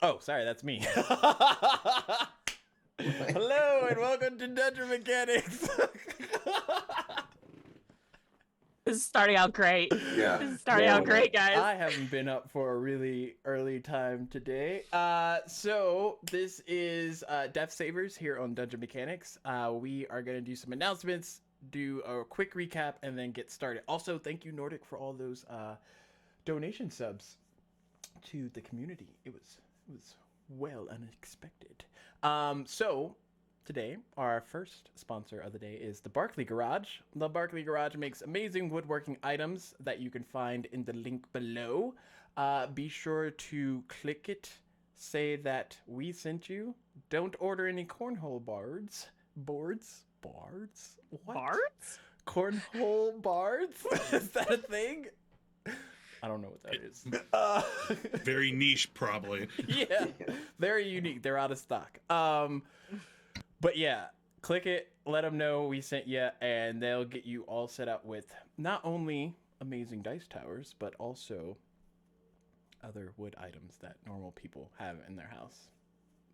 Oh, sorry, that's me. Hello and welcome to Dungeon Mechanics. This is starting out great. Yeah. This is starting out great, guys. I haven't been up for a really early time today. So this is Death Savers here on Dungeon Mechanics. We are going to do some announcements, do a quick recap, and then get started. Also, thank you, Nordic, for all those donation subs to the community. It was well unexpected. So today, our first sponsor of the day is the Barkley Garage. The Barkley Garage makes amazing woodworking items that you can find in the link below. Be sure to click it, say that we sent you. Don't order any cornhole boards. Boards? What? Bards? Cornhole boards? Is that a thing? I don't know what that is. Very niche, probably. Yeah, very unique. They're out of stock. But yeah, click it, let them know we sent you, and they'll get you all set up with not only amazing dice towers, but also other wood items that normal people have in their house.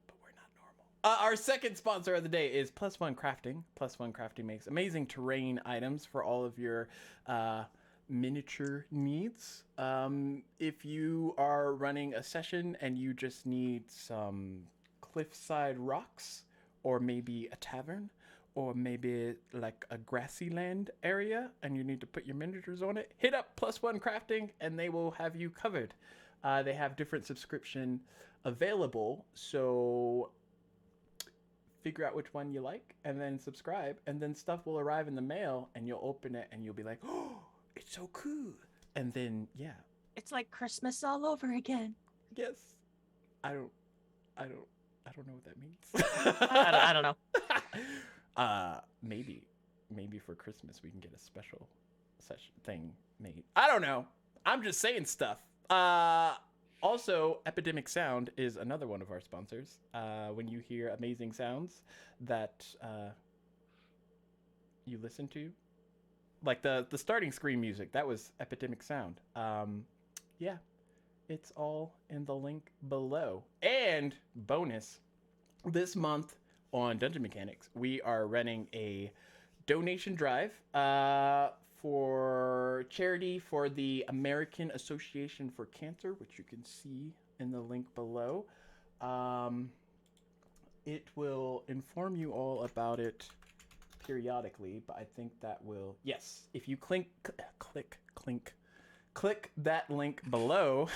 But we're not normal. Our second sponsor of the day is Plus One Crafting. Plus One Crafting makes amazing terrain items for all of your miniature needs. If you are running a session and you just need some cliffside rocks, or maybe a tavern, or maybe like a grassy land area and you need to put your miniatures on it, hit up Plus One Crafting and they will have you covered. They have different subscription available, so figure out which one you like and then subscribe, and then stuff will arrive in the mail and you'll open it and you'll be like, oh, it's so cool. And then, yeah. It's like Christmas all over again. Yes. I don't know what that means. I don't know. Maybe for Christmas we can get a special session thing made. I don't know. I'm just saying stuff. Also, Epidemic Sound is another one of our sponsors. When you hear amazing sounds that you listen to, like the starting screen music, that was Epidemic Sound. Yeah, it's all in the link below. And bonus, this month on Dungeon Mechanics, we are running a donation drive for charity for the American Association for Cancer, which you can see in the link below. It will inform you all about it periodically, but I think that will, yes, if you click that link below,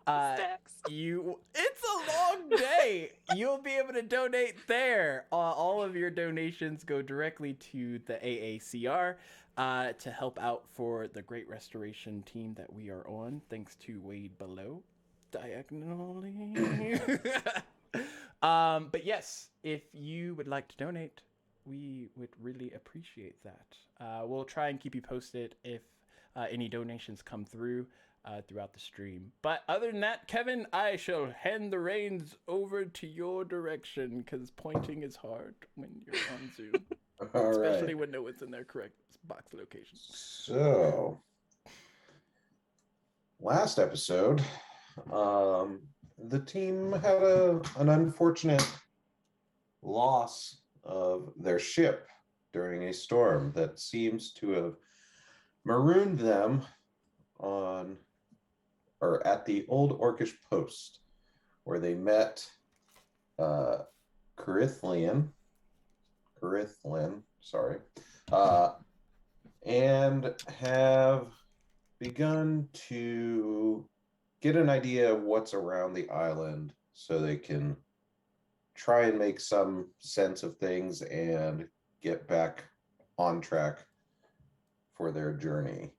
it's a long day. You'll be able to donate there. All of your donations go directly to the AACR to help out for the great restoration team that we are on, thanks to Wade below diagonally. But yes, if you would like to donate, we would really appreciate that. We'll try and keep you posted if any donations come through throughout the stream. But other than that, Kevin, I shall hand the reins over to your direction, because pointing is hard when you're on Zoom. Especially when no one's in their correct box location. So, last episode, the team had an unfortunate loss of their ship during a storm that seems to have marooned them on or at the old Orcish post, where they met Carithlin, sorry, and have begun to get an idea of what's around the island so they can try and make some sense of things and get back on track for their journey.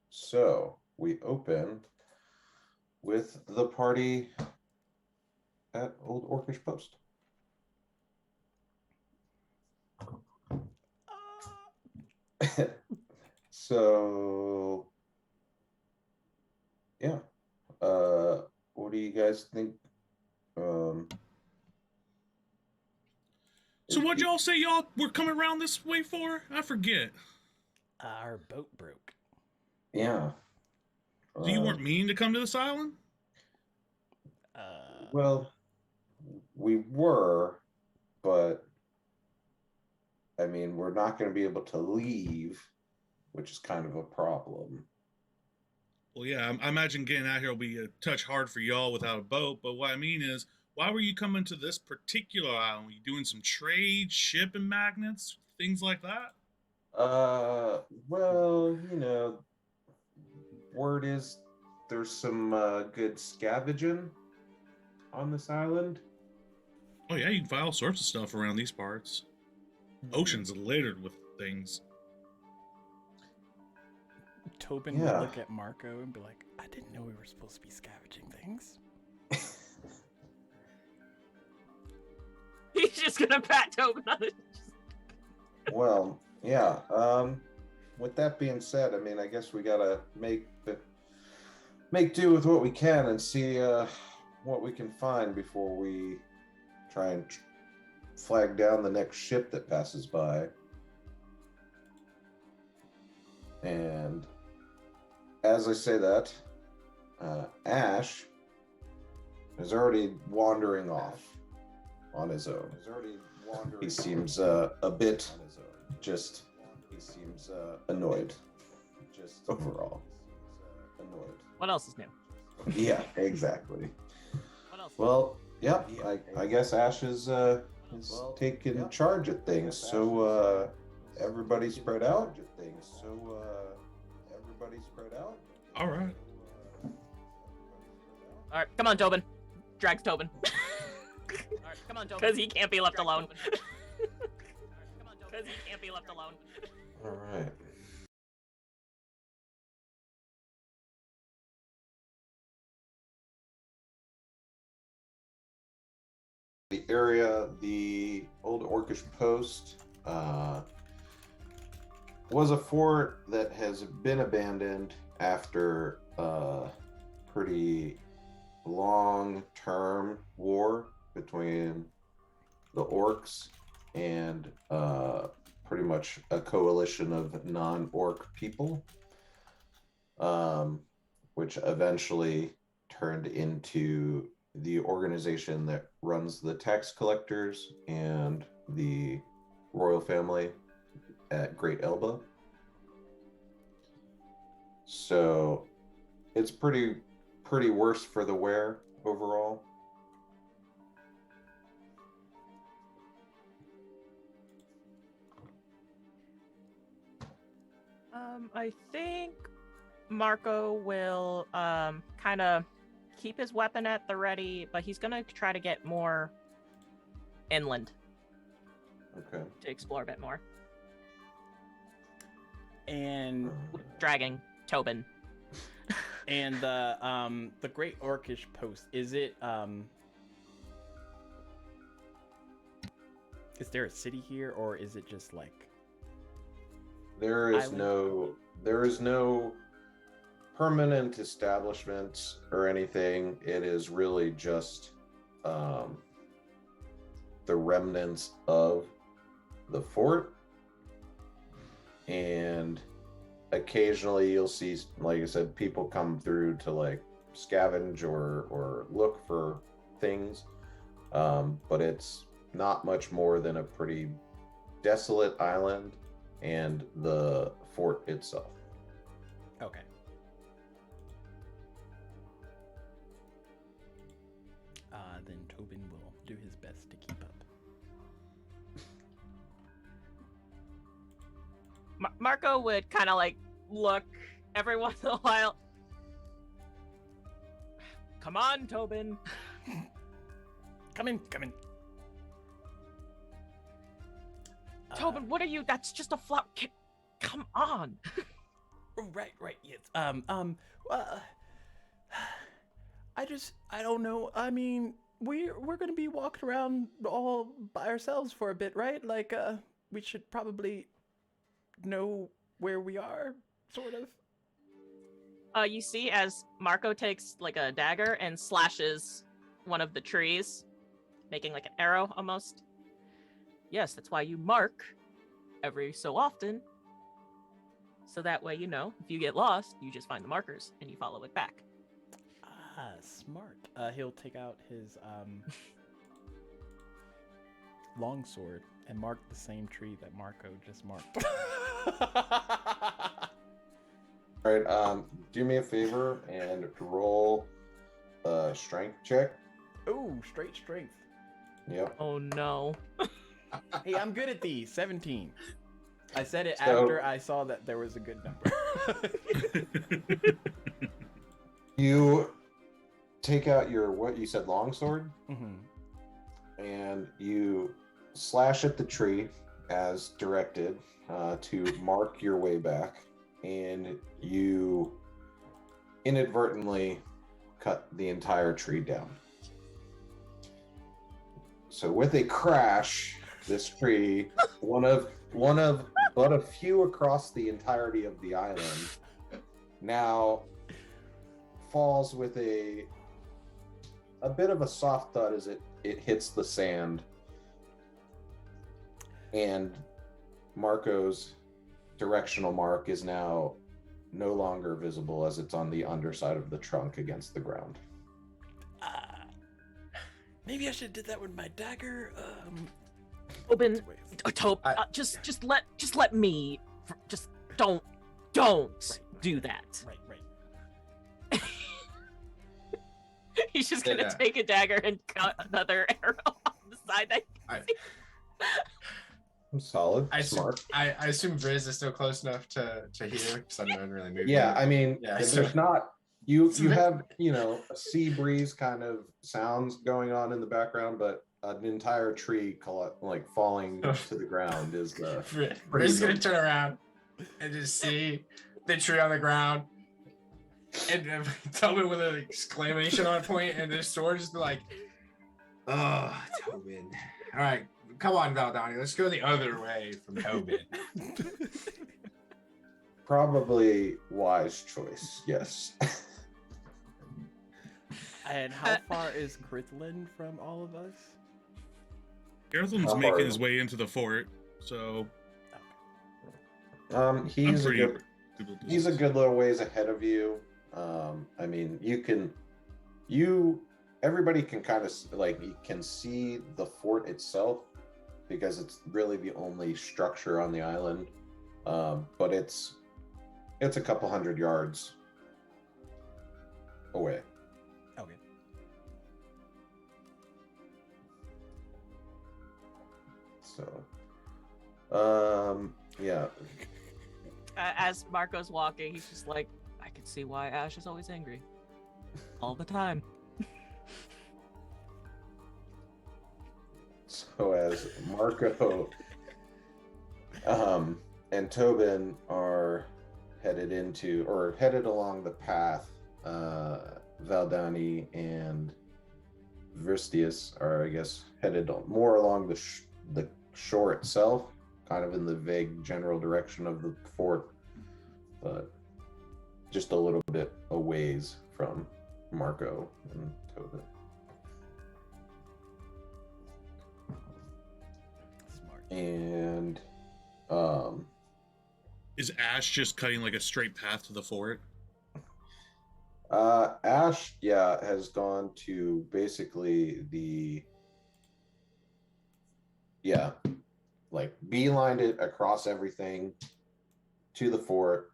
So we open with the party at Old Orcish Post. So, yeah. What do you guys think? So what'd y'all say y'all were coming around this way for? I forget. Our boat broke. Yeah. So you weren't meaning to come to this island? Well, we were, but I mean, we're not going to be able to leave, which is kind of a problem. Well, yeah, I imagine getting out here will be a touch hard for y'all without a boat, but what I mean is, why were you coming to this particular island? Were you doing some trade, shipping magnets, things like that? Well, you know, word is there's some good scavenging on this island. Oh yeah, you can find all sorts of stuff around these parts. Ocean's littered with things. Tobin would look at Marco and be like, I didn't know we were supposed to be scavenging things. He's just gonna pat Tobin on it. Well, yeah. With that being said, I mean, I guess we gotta make do with what we can and see what we can find before we try and flag down the next ship that passes by. And as I say that, Ashe is already wandering off on his own. He seems a bit just, he seems annoyed, just overall. Annoyed. What else is new? Yeah, exactly. What else? Well, yeah, I guess Ashe is taking charge of things. So everybody spread out. All right. All right, come on, Tobin. Drags Tobin. All right, come on, Tobin. Because he can't be left alone. Because he can't be left alone. All right. The area, the old Orcish post, was a fort that has been abandoned after a pretty long-term war between the orcs and pretty much a coalition of non-orc people, which eventually turned into the organization that runs the tax collectors and the royal family at Great Elba. So it's pretty worse for the wear overall. I think Marco will kind of keep his weapon at the ready, but he's gonna try to get more inland. Okay. To explore a bit more. And Dragging Tobin. and the Great Orcish Post, is it is there a city here, or is it just like there is no permanent establishments or anything. It is really just the remnants of the fort, and occasionally you'll see, like I said, people come through to like scavenge or look for things, but it's not much more than a pretty desolate island and the fort itself. okay? Then Tobin will do his best to keep up. Marco would kind of like look every once in a while. Come on, Tobin. Come in. Tobin, what are you? That's just a flower. Come on. Right, yes. I don't know. I mean, we're gonna be walking around all by ourselves for a bit, right? Like, we should probably know where we are, sort of. You see, as Marco takes like a dagger and slashes one of the trees, making like an arrow almost. Yes, that's why you mark every so often. So that way, you know, if you get lost, you just find the markers and you follow it back. Ah, smart. He'll take out his longsword and mark the same tree that Marco just marked. All right, do me a favor and roll a strength check. Ooh, straight strength. Yep. Oh no. Hey, I'm good at these. 17. I said it So- after I saw that there was a good number. You take out your, what you said, longsword, and you slash at the tree as directed to mark your way back, and you inadvertently cut the entire tree down. So with a crash, this tree, one of but a few across the entirety of the island, now falls with a bit of a soft thud as it hits the sand, and Marco's directional mark is now no longer visible as it's on the underside of the trunk against the ground. Maybe I should have did that with my dagger. Tobin, just let me. Just don't do that. Right. He's just gonna take a dagger and cut another arrow on the side. Solid. Smart. I assume Briz is still close enough to hear because I haven't really moved. Yeah, I mean, Yeah, there's not. You have, a sea breeze kind of sounds going on in the background, but an entire tree like falling to the ground is the. Briz is gonna turn around and just see the tree on the ground, and tell me with an exclamation on point, and the sword just be like, "Oh, Tobin! All right, come on, Valdani, let's go the other way from Tobin." Probably wise choice. Yes. And how far is Krithlin from all of us? Garthlin's making his way into the fort, so He's pretty- a good little ways ahead of you. I mean, everybody can kind of like, you can see the fort itself because it's really the only structure on the island. But it's a couple hundred yards away. Okay. So, yeah. As Marco's walking, he's just like, I can see why Ashe is always angry. All the time. So as Marco and Tobin are headed along the path, Valdani and Vristius are, I guess, headed more along the shore itself, kind of in the vague general direction of the fort, but just a little bit a ways from Marco and Tobin. Smart. And Is Ashe just cutting like a straight path to the fort? Ashe, has gone to basically beelined it across everything to the fort,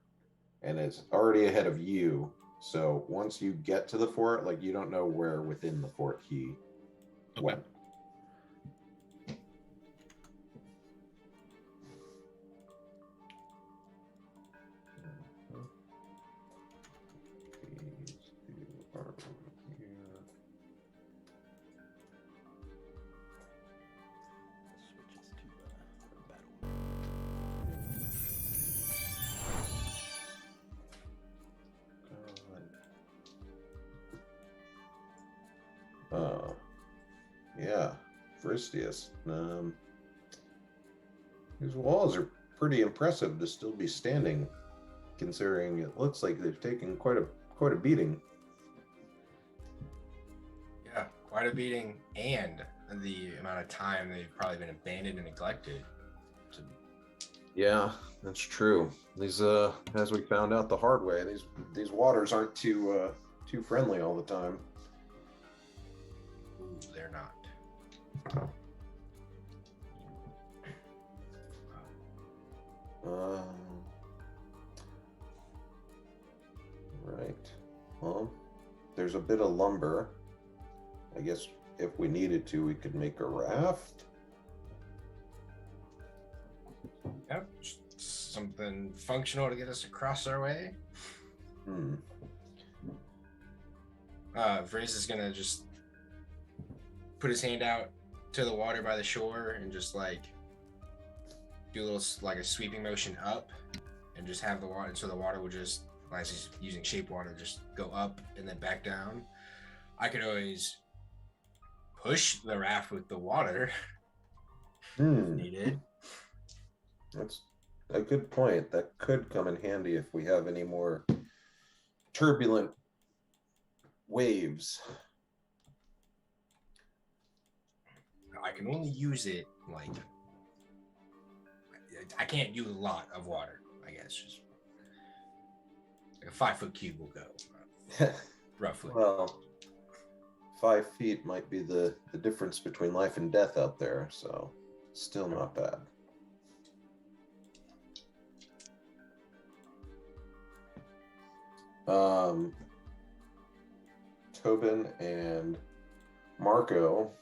and it's already ahead of you. So once you get to the fort, like, you don't know where within the fort he went. Switches to battle. Yeah, Vristius. These walls are pretty impressive to still be standing, considering it looks like they've taken quite a beating. Yeah, quite a beating, and the amount of time they've probably been abandoned and neglected. Yeah, that's true. These, as we found out the hard way, these waters aren't too friendly all the time. Ooh, they're not. Right. Well, there's a bit of lumber. I guess if we needed to, we could make a raft. Yep, just something functional to get us across our way. Vraze is gonna just put his hand out to the water by the shore and just like do a little like a sweeping motion up, and just have the water, so the water will just, as he's using shape water, just go up and then back down. I could always push the raft with the water if needed. That's a good point. That could come in handy if we have any more turbulent waves. I can only use it like, I can't use a lot of water, I guess. Just like a 5 foot cube will go, roughly. Well, 5 feet might be the difference between life and death out there, so still not bad. Tobin and Marco,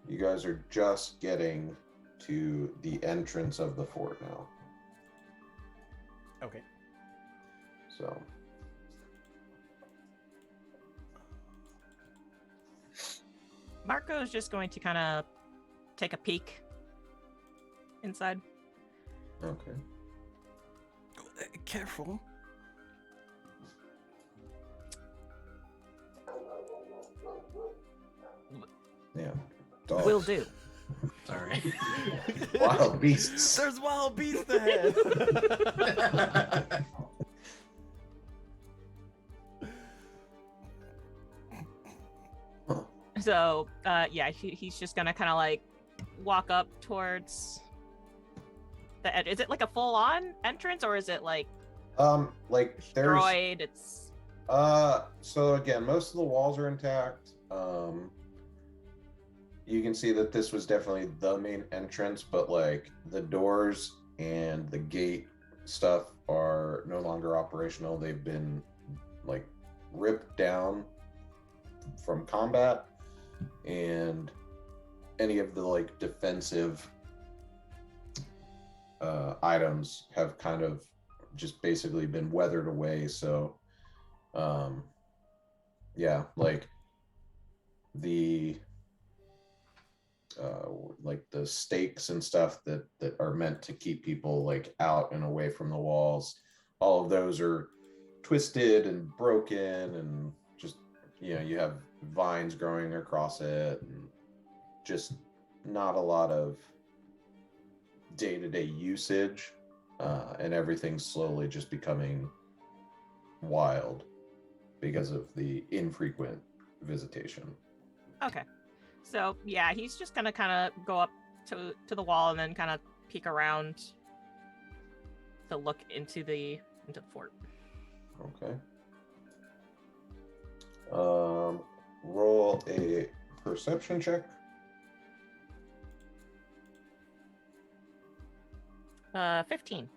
you guys are just getting to the entrance of the fort now. Okay. So Marco's just going to kind of take a peek inside. okay. Careful. Yeah. Dogs. Will do. Sorry. Wild beasts. There's wild beasts ahead. So, yeah, he's just gonna kind of like walk up towards the edge. Is it like a full-on entrance, or is it like Like there's destroyed? It's so again, most of the walls are intact. you can see that this was definitely the main entrance, but like the doors and the gate stuff are no longer operational. They've been like ripped down from combat, and any of the like defensive items have kind of just basically been weathered away. So yeah, like the like the stakes and stuff that are meant to keep people like out and away from the walls, all of those are twisted and broken, and just, you know, you have vines growing across it, and just not a lot of day-to-day usage, and everything's slowly just becoming wild because of the infrequent visitation. Okay. So yeah, he's just gonna kind of go up to the wall and then kind of peek around to look into the fort. Okay. Roll a perception check. 15.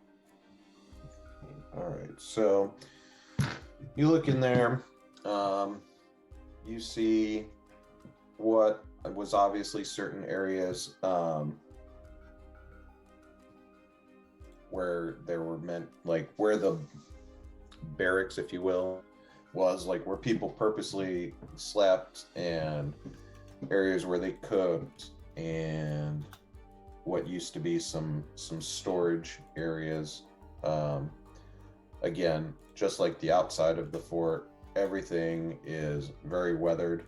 All right. So you look in there. You see what was obviously certain areas where there were meant, like where the barracks, if you will, was, like where people purposely slept, and areas where they cooked, and what used to be some storage areas. Again, just like the outside of the fort, everything is very weathered.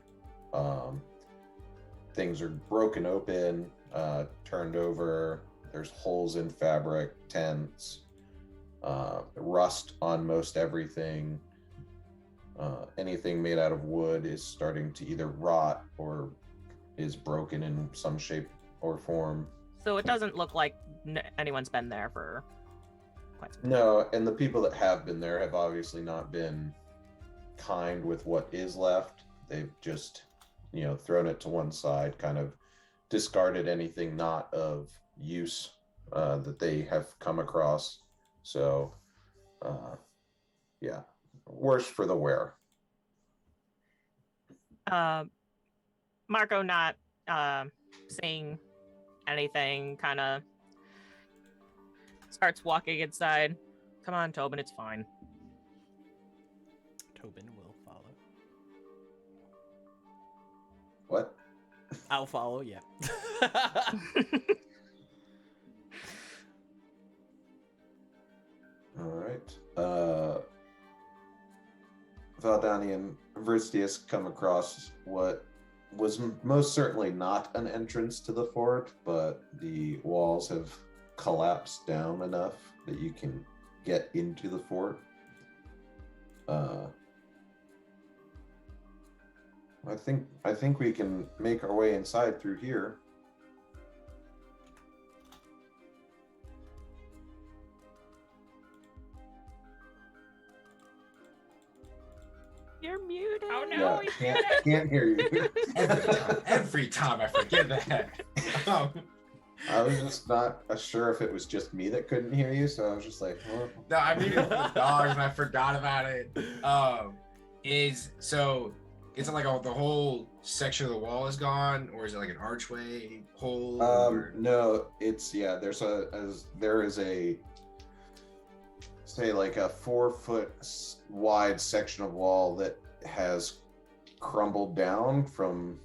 Things are broken open, turned over. There's holes in fabric, tents, rust on most everything. Anything made out of wood is starting to either rot or is broken in some shape or form. So it doesn't look like anyone's been there for quite some time. No, and the people that have been there have obviously not been kind with what is left. They've just, you know, thrown it to one side, kind of discarded anything not of use that they have come across. So, yeah, worse for the wear. Marco not seeing anything, kind of starts walking inside. Come on, Tobin, it's fine. Tobin will follow. What? I'll follow, yeah. All right. Valdani and Verstius come across what was most certainly not an entrance to the fort, but the walls have collapsed down enough that you can get into the fort. I think we can make our way inside through here. You're muted. Oh no, Yeah, can't hear you. Every time I forget that. I was just not sure if it was just me that couldn't hear you, so I was just like, well. No, I muted the dogs and I forgot about it. Is it like the whole section of the wall is gone, or is it like an archway hole? No, it's there is a, say, like a 4-foot wide section of wall that has crumbled down from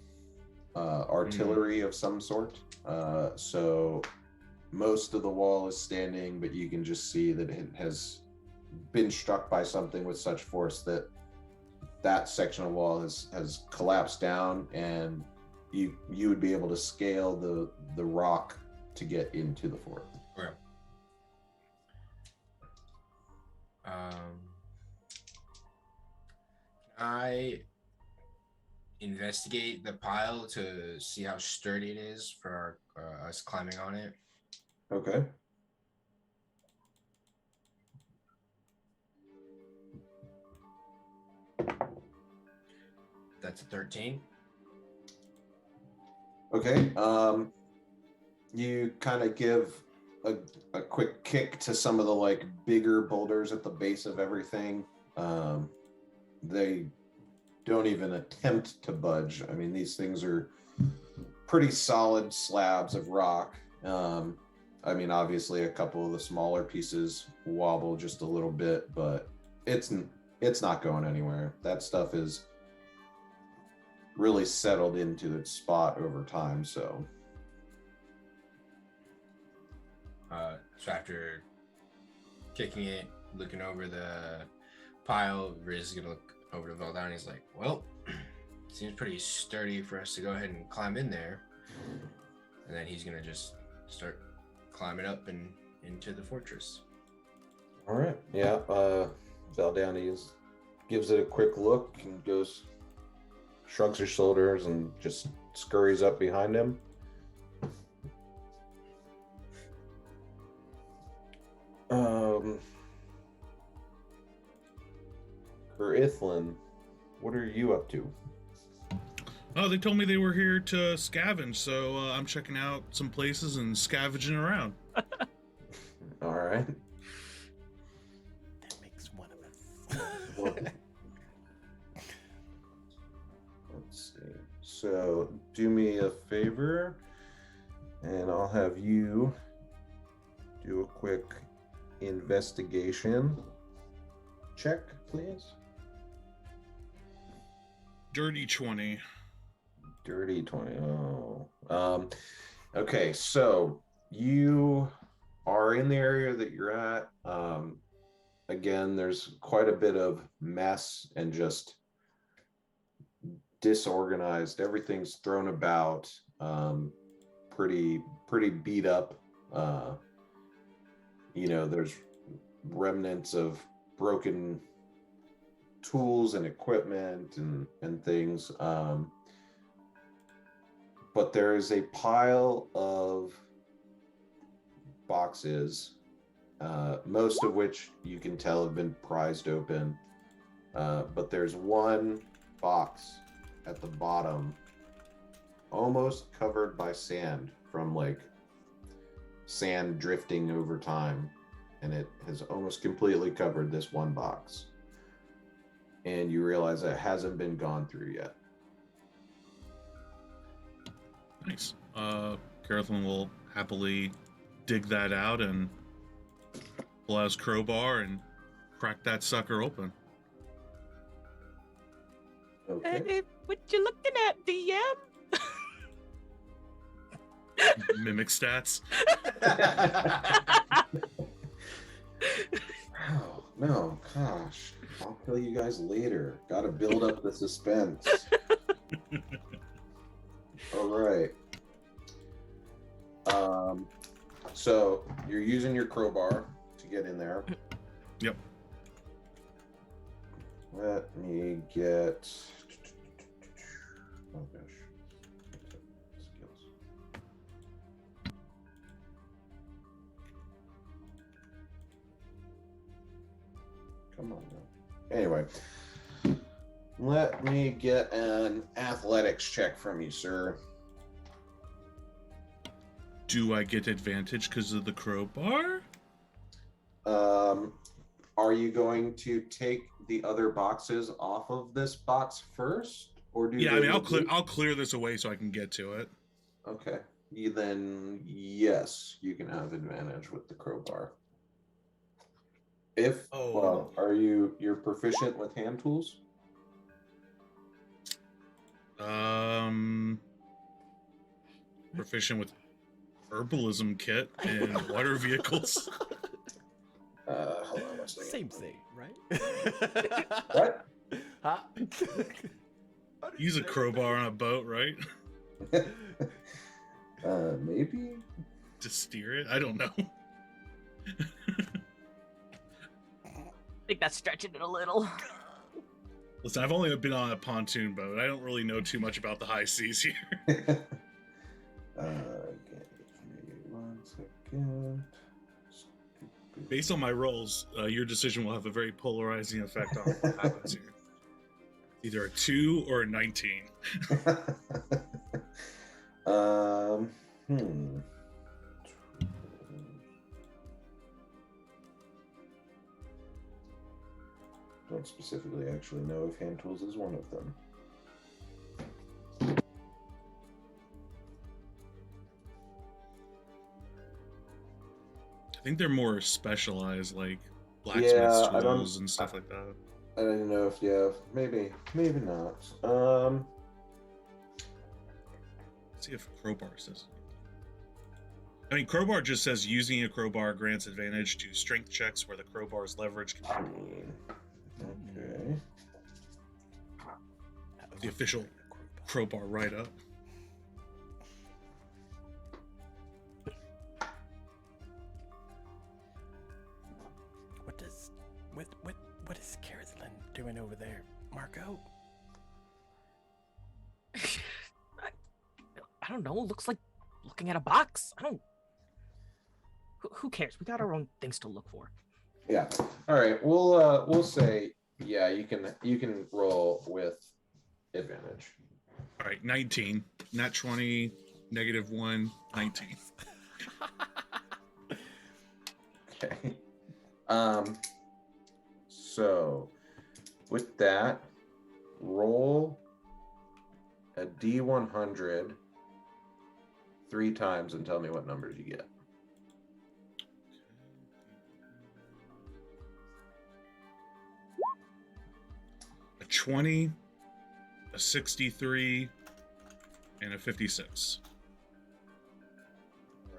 artillery of some sort. So most of the wall is standing, but you can just see that it has been struck by something with such force that that section of wall has collapsed down, and you would be able to scale the rock to get into the fort. Okay. Can I investigate the pile to see how sturdy it is for us climbing on it? Okay. That's a 13. Okay. You kind of give a quick kick to some of the like bigger boulders at the base of everything. They don't even attempt to budge. I mean, these things are pretty solid slabs of rock. I mean, obviously, a couple of the smaller pieces wobble just a little bit, but it's not going anywhere. That stuff is really settled into its spot over time. So after kicking it, looking over the pile, Riz is gonna look over to Valdown. He's like, "Well, seems pretty sturdy for us to go ahead and climb in there." And then he's gonna just start climbing up and into the fortress. all right, yeah. Valdown gives it a quick look and shrugs her shoulders and just scurries up behind him. Ithlin, what are you up to? Oh, they told me they were here to scavenge, so I'm checking out some places and scavenging around. All right. That makes one of us. Let's see. So do me a favor, and I'll have you do a quick investigation check, please. Dirty 20. Dirty 20. Oh. Okay, so you are in the area that you're at. Again, there's quite a bit of mess and just disorganized. Everything's thrown about. Pretty beat up. There's remnants of broken tools and equipment and things. But there is a pile of boxes, most of which you can tell have been prized open. But there's one box at the bottom, almost covered by sand from like sand drifting over time. And it has almost completely covered this one box. And you realize it hasn't been gone through yet. Nice. Carathlon will happily dig that out and pull out his crowbar and crack that sucker open. Okay. Hey, what you looking at, DM? Mimic stats. Oh, no, gosh. I'll kill you guys later. Gotta build up the suspense. All right. So you're using your crowbar to get in there. Yep. Let me get. Oh gosh. Skills. Come on now. Anyway, let me get an athletics check from you, sir. Do I get advantage because of the crowbar? Are you going to take the other boxes off of this box first, or do? Yeah, I mean, I'll clear this away so I can get to it. Okay. Then yes, you can have advantage with the crowbar. You're proficient with hand tools? Proficient with herbalism kit and water vehicles. Hold on one second. Same thing, right? What? Huh? Use a crowbar on a boat, right? Maybe. To steer it? I don't know. I think that's stretching it a little. Listen, I've only been on a pontoon boat. I don't really know too much about the high seas here. Give me 1 second. Based on my rolls, your decision will have a very polarizing effect on what happens here. Either a 2 or a 19. Um. Don't specifically actually know if hand tools is one of them. I think they're more specialized, like blacksmith's tools and stuff like that. I don't know if maybe not. Let's see if crowbar says. I mean, crowbar just says using a crowbar grants advantage to strength checks where the crowbar's leverage can be Okay. the official crowbar write-up. What is Caroline doing over there, Marco? I don't know. Looks like looking at a box. I don't. Who cares? We got our own things to look for. Yeah. All right. We'll say you can roll with advantage. All right, 19, not 20, -1, 19. Okay. So with that, roll a D100 3 times and tell me what numbers you get. A 20, a 63, and a 56.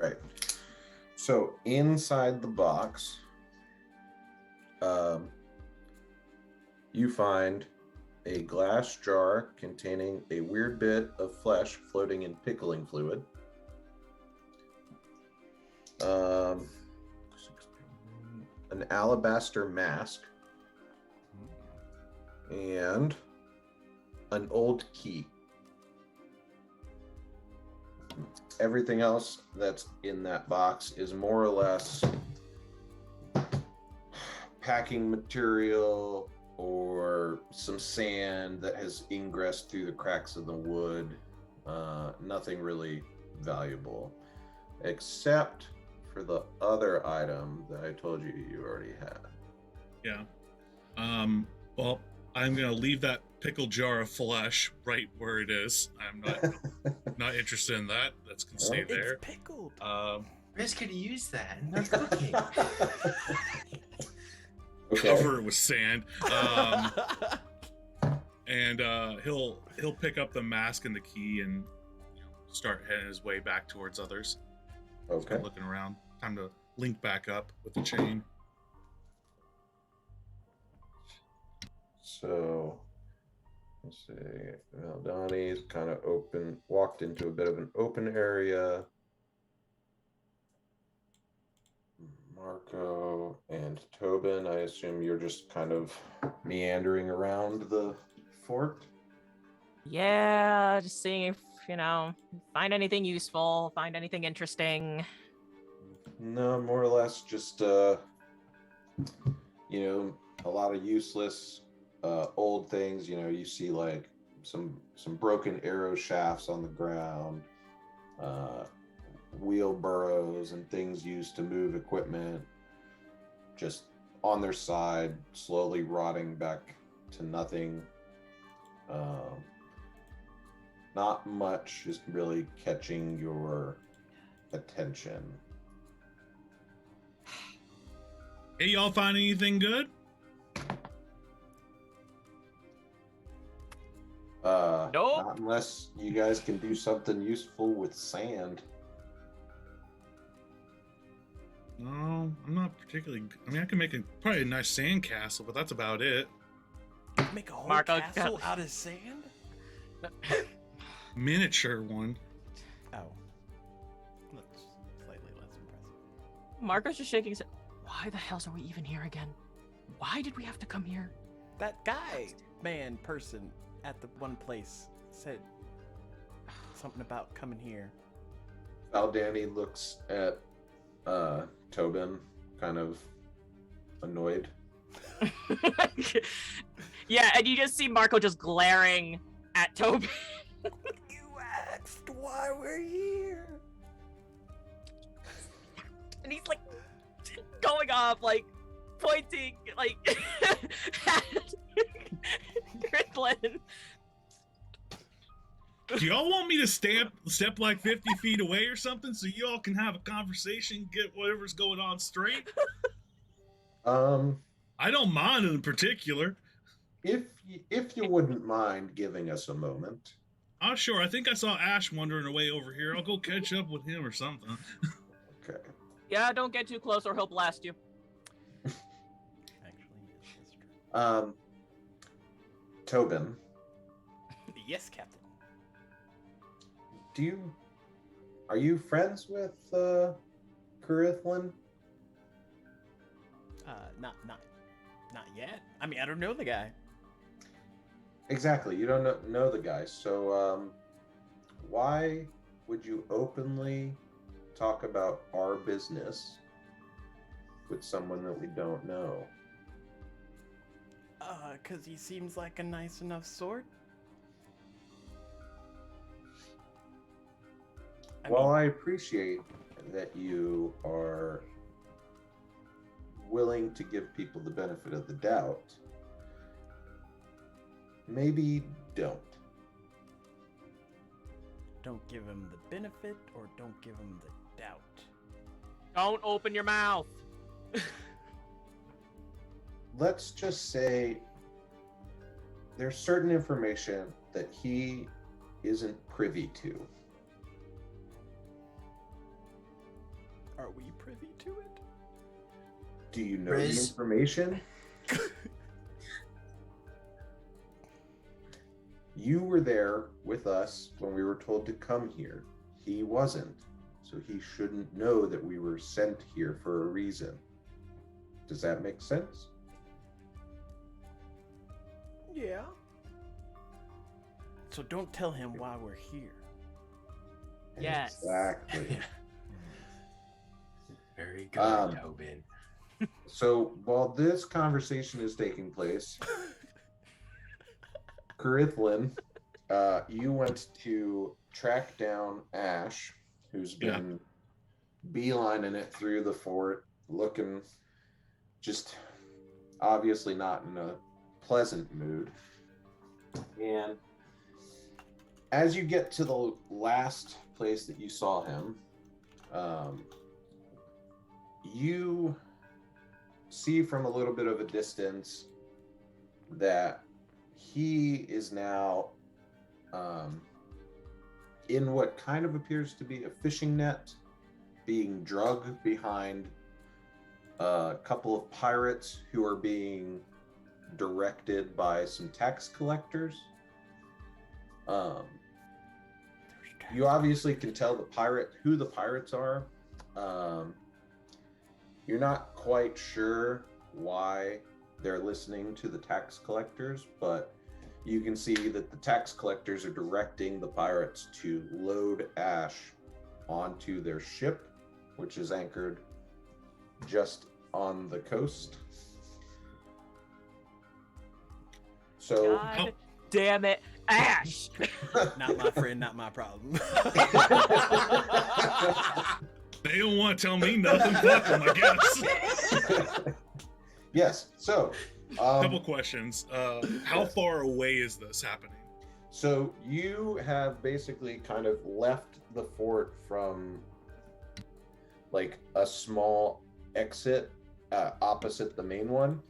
Right. So inside the box, you find a glass jar containing a weird bit of flesh floating in pickling fluid. An alabaster mask and an old key. Everything else that's in that box is more or less packing material or some sand that has ingressed through the cracks of the wood. Nothing really valuable, except for the other item that I told you already had. Yeah. Well, I'm gonna leave that pickle jar of flesh right where it is. I'm not interested in that. That's gonna stay there. It's pickled. Riz could use that in their cooking. Okay. Cover it with sand. And he'll pick up the mask and the key and start heading his way back towards others. Okay. Looking around. Time to link back up with the chain. So let's see. Donnie's kind of walked into a bit of an open area. Marco and Tobin, I assume you're just kind of meandering around the fort. Yeah, just seeing if, find anything useful, find anything interesting. No, more or less just a lot of useless old things. You see like some broken arrow shafts on the ground, wheelbarrows and things used to move equipment just on their side, slowly rotting back to nothing. Not much is really catching your attention. Hey, y'all find anything good? Nope. Not unless you guys can do something useful with sand. No, I'm not particularly. I mean, I can make probably a nice sand castle, but that's about it. Make a whole Marco, castle out of sand? Miniature one. Oh. That's slightly less impressive. Marco's just shaking his head. Why the hell are we even here again? Why did we have to come here? That guy, person at the one place said something about coming here. Danny looks at Tobin, kind of annoyed. Yeah, and you just see Marco just glaring at Toby. You asked why we're here. And he's like going off, like pointing, like at Gridlin. Do y'all want me to step like 50 feet away or something so y'all can have a conversation, get whatever's going on straight? If I don't mind in particular. if you wouldn't mind giving us a moment. Oh, sure. I think I saw Ashe wandering away over here. I'll go catch up with him or something. Okay. Yeah, don't get too close or he'll blast you. Actually, yes, that's true. Tobin, Yes, Captain. are you friends with Carithlin? Not yet. I mean, I don't know the guy. Exactly. You don't know the guy. So why would you openly talk about our business with someone that we don't know? 'Cause he seems like a nice enough sort. Well, I appreciate that you are willing to give people the benefit of the doubt. Maybe don't. Don't give him the benefit or don't give him the doubt. Don't open your mouth. Let's just say there's certain information that he isn't privy to. Are we privy to it? Do you know the Riz? information? You were there with us when we were told to come here. He wasn't. So he shouldn't know that we were sent here for a reason. Does that make sense? Yeah. So don't tell him why we're here. Yes. Exactly. Very good, Tobin. So while this conversation is taking place, Carithlin, you went to track down Ashe, who's been beelining it through the fort, looking just obviously not in a pleasant mood. And as you get to the last place that you saw him, you see from a little bit of a distance that he is now in what kind of appears to be a fishing net, being drugged behind a couple of pirates who are being directed by some tax collectors. You obviously can tell who the pirates are. You're not quite sure why they're listening to the tax collectors, but you can see that the tax collectors are directing the pirates to load Ashe onto their ship, which is anchored just on the coast. So God damn it, Ashe! Not my friend, not my problem. They don't want to tell me nothing. Fuck them, I guess. yes, so Couple questions. How far away is this happening? so you have basically kind of left the fort from like a small exit opposite the main one,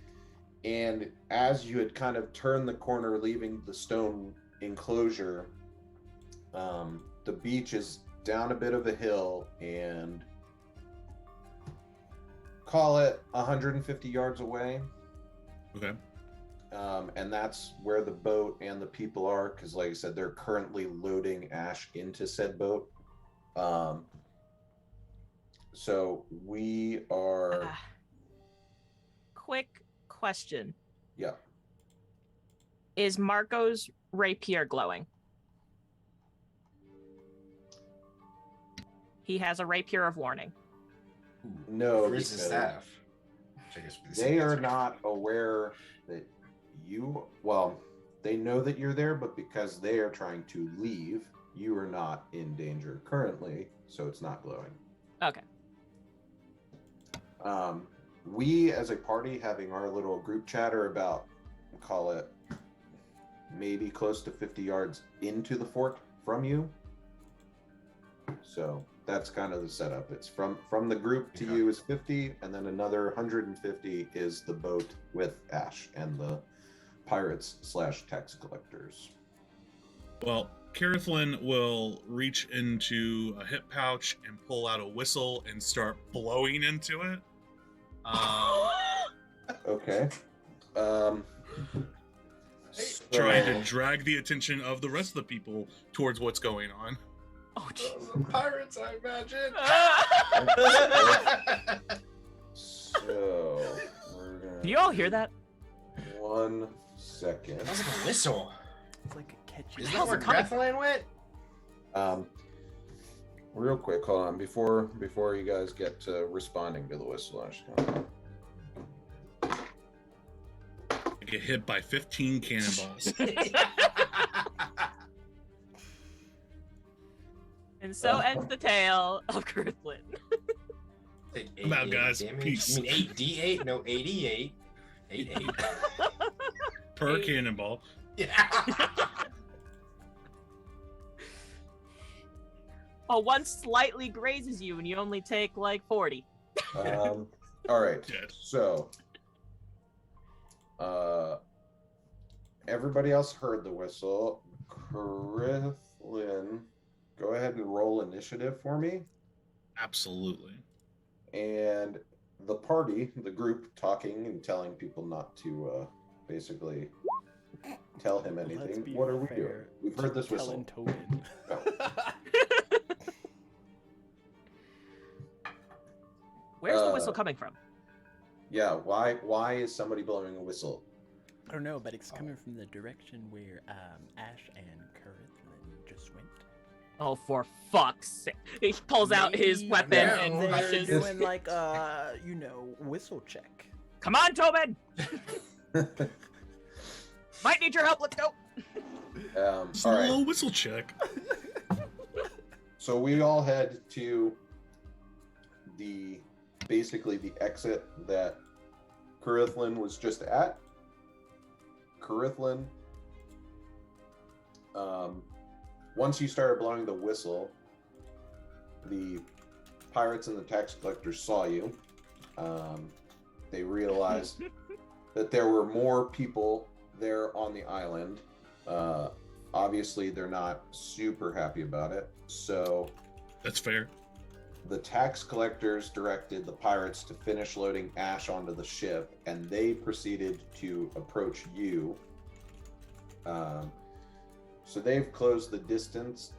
and as you had kind of turned the corner leaving the stone enclosure, the beach is down a bit of a hill and call it 150 yards away. Okay. And that's where the boat and the people are, because like I said, they're currently loading Ashe into said boat. So we are Quick question. yeah. Is Marco's rapier glowing? He has a rapier of warning. No, Where's the because staff? Which I guess would be the they same are answer. not aware that they know that you're there, but because they are trying to leave, you are not in danger currently, so it's not glowing. Okay. We as a party having our little group chatter about, call it maybe close to 50 yards into the fort from you. So that's kind of the setup. It's from the group to you is 50, and then another 150 is the boat with Ashe and the pirates / tax collectors. Well, Carathlin will reach into a hip pouch and pull out a whistle and start blowing into it. Okay. Trying to drag the attention of the rest of the people towards what's going on. Oh, jeez. The pirates, I imagine. So we're gonna. Do you all hear that? 1 second. That was like a whistle. It's like a catchy. Is hell's that where it coming Carathlin went? Real quick, hold on. Before you guys get to responding to the whistle, I'm just gonna... I get hit by 15 cannonballs. And so ends the tale of Carathlin. I'm out, guys. Peace. You mean 8d8? No, 88. 88. Per cannonball. Yeah. Oh, one slightly grazes you, and you only take like 40. All right. Dead. So, everybody else heard the whistle. Carathlin, go ahead and roll initiative for me. Absolutely. And the party, the group, talking and telling people not to basically tell him Let's anything. be What are we fair doing? We've heard this to whistle. Tobin. No. Where's the whistle coming from? Yeah, why is somebody blowing a whistle? I don't know, but it's coming from the direction where Ashe and Carathlin just went. Oh, for fuck's sake. He pulls out his Maybe weapon Yeah, and they're rushes. doing like whistle check. Come on, Tobin! Might need your help, let's go! Just All a right. little whistle check. So we all head to basically the exit that Carathlin was just at. Carathlin, once you started blowing the whistle, the pirates and the tax collectors saw you. They realized that there were more people there on the island. Obviously, they're not super happy about it. So That's fair. the tax collectors directed the pirates to finish loading Ashe onto the ship, and they proceeded to approach you. So they've closed the distance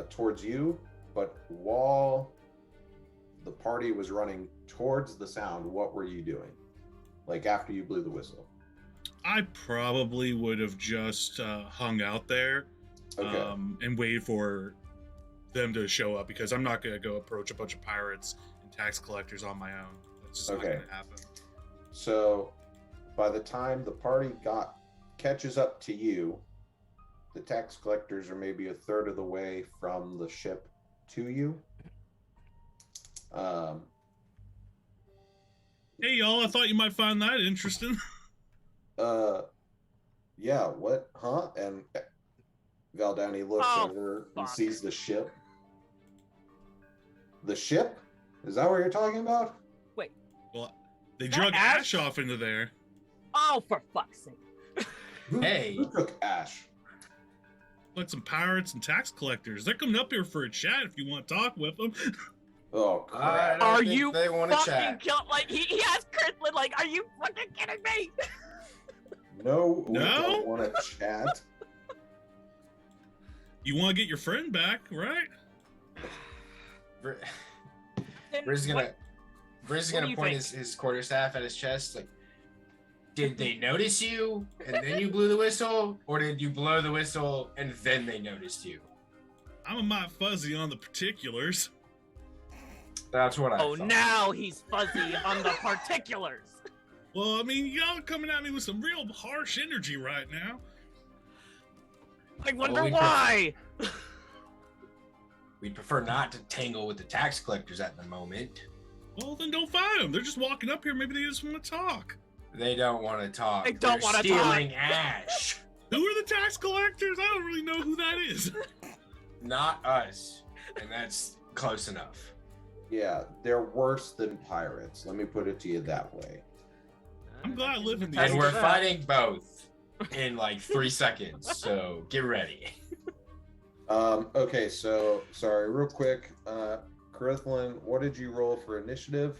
towards you, but while the party was running towards the sound, what were you doing? Like after you blew the whistle? I probably would have just hung out there Okay. and waited for them to show up, because I'm not going to go approach a bunch of pirates and tax collectors on my own. That's just not Okay. going to happen. So by the time the party catches up to you, the tax collectors are maybe a third of the way from the ship to you. Hey, y'all, I thought you might find that interesting. Yeah, what? Huh? And Valdani looks Oh, over and fuck. sees the ship. The ship? Is that what you're talking about? Well, they Is that drug Ashe? Ashe off into there. Oh, for fuck's sake. Hey. Who took Ashe? Like some pirates and tax collectors. They're coming up here for a chat if you want to talk with them. Oh, I crap. don't Are think you they want to fucking chat. kill? Like, he asked Kirtland, like, are you fucking kidding me? No, we No? don't want to chat. You want to get your friend back, right? Then Briz is what- gonna do you point think? his quarterstaff at his chest, like, did they notice you and then you blew the whistle, or did you blow the whistle and then they noticed you? I'm a mite fuzzy on the particulars. That's what I Oh, thought. now he's fuzzy on the particulars. Well, I mean, y'all are coming at me with some real harsh energy right now. I wonder we why. We'd prefer not to tangle with the tax collectors at the moment. Well, then don't fight them. They're just walking up here. Maybe they just want to talk. They don't want to talk. They don't They're wanna talk. stealing Ash. Who are the tax collectors? I don't really know who that is. Not us. And that's close enough. Yeah, they're worse than pirates. Let me put it to you that way. I'm glad I live in these And we're That. fighting both in like 3 seconds. So get ready. Okay, so sorry, real quick. Carithlin, what did you roll for initiative?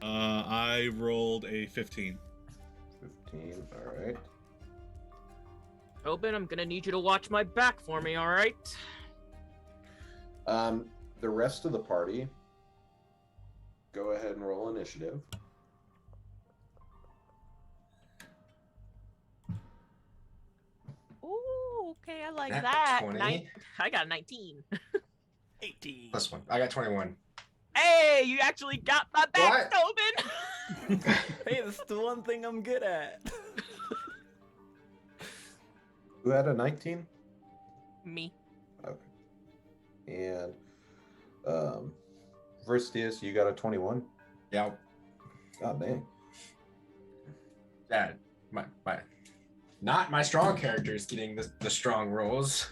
I rolled a 15. 15, alright. Tobin, I'm gonna need you to watch my back for me, all right? The rest of the party, go ahead and roll initiative. Ooh, okay, I like Nat that. 20. I got a 19. 18. Plus 1. I got 21. Hey, you actually got my back, Tobin. Hey, that's the one thing I'm good at. Who had a 19? Me. Okay. And Vristius, you got a 21? Yeah. God dang. That my not my strong character is getting the strong rolls.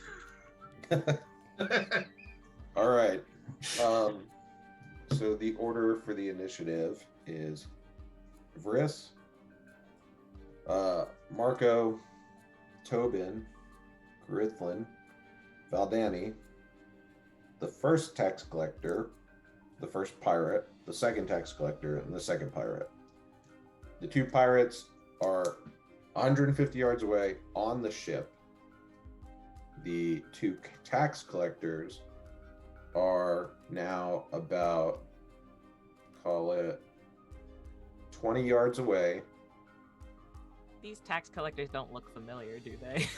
All right. So the order for the initiative is Vriss, Marco, Tobin, Carithlin, Valdani, the first tax collector, the first pirate, the second tax collector, and the second pirate. The two pirates are 150 yards away on the ship. The two tax collectors are now about, call it, 20 yards away. These tax collectors don't look familiar, do they?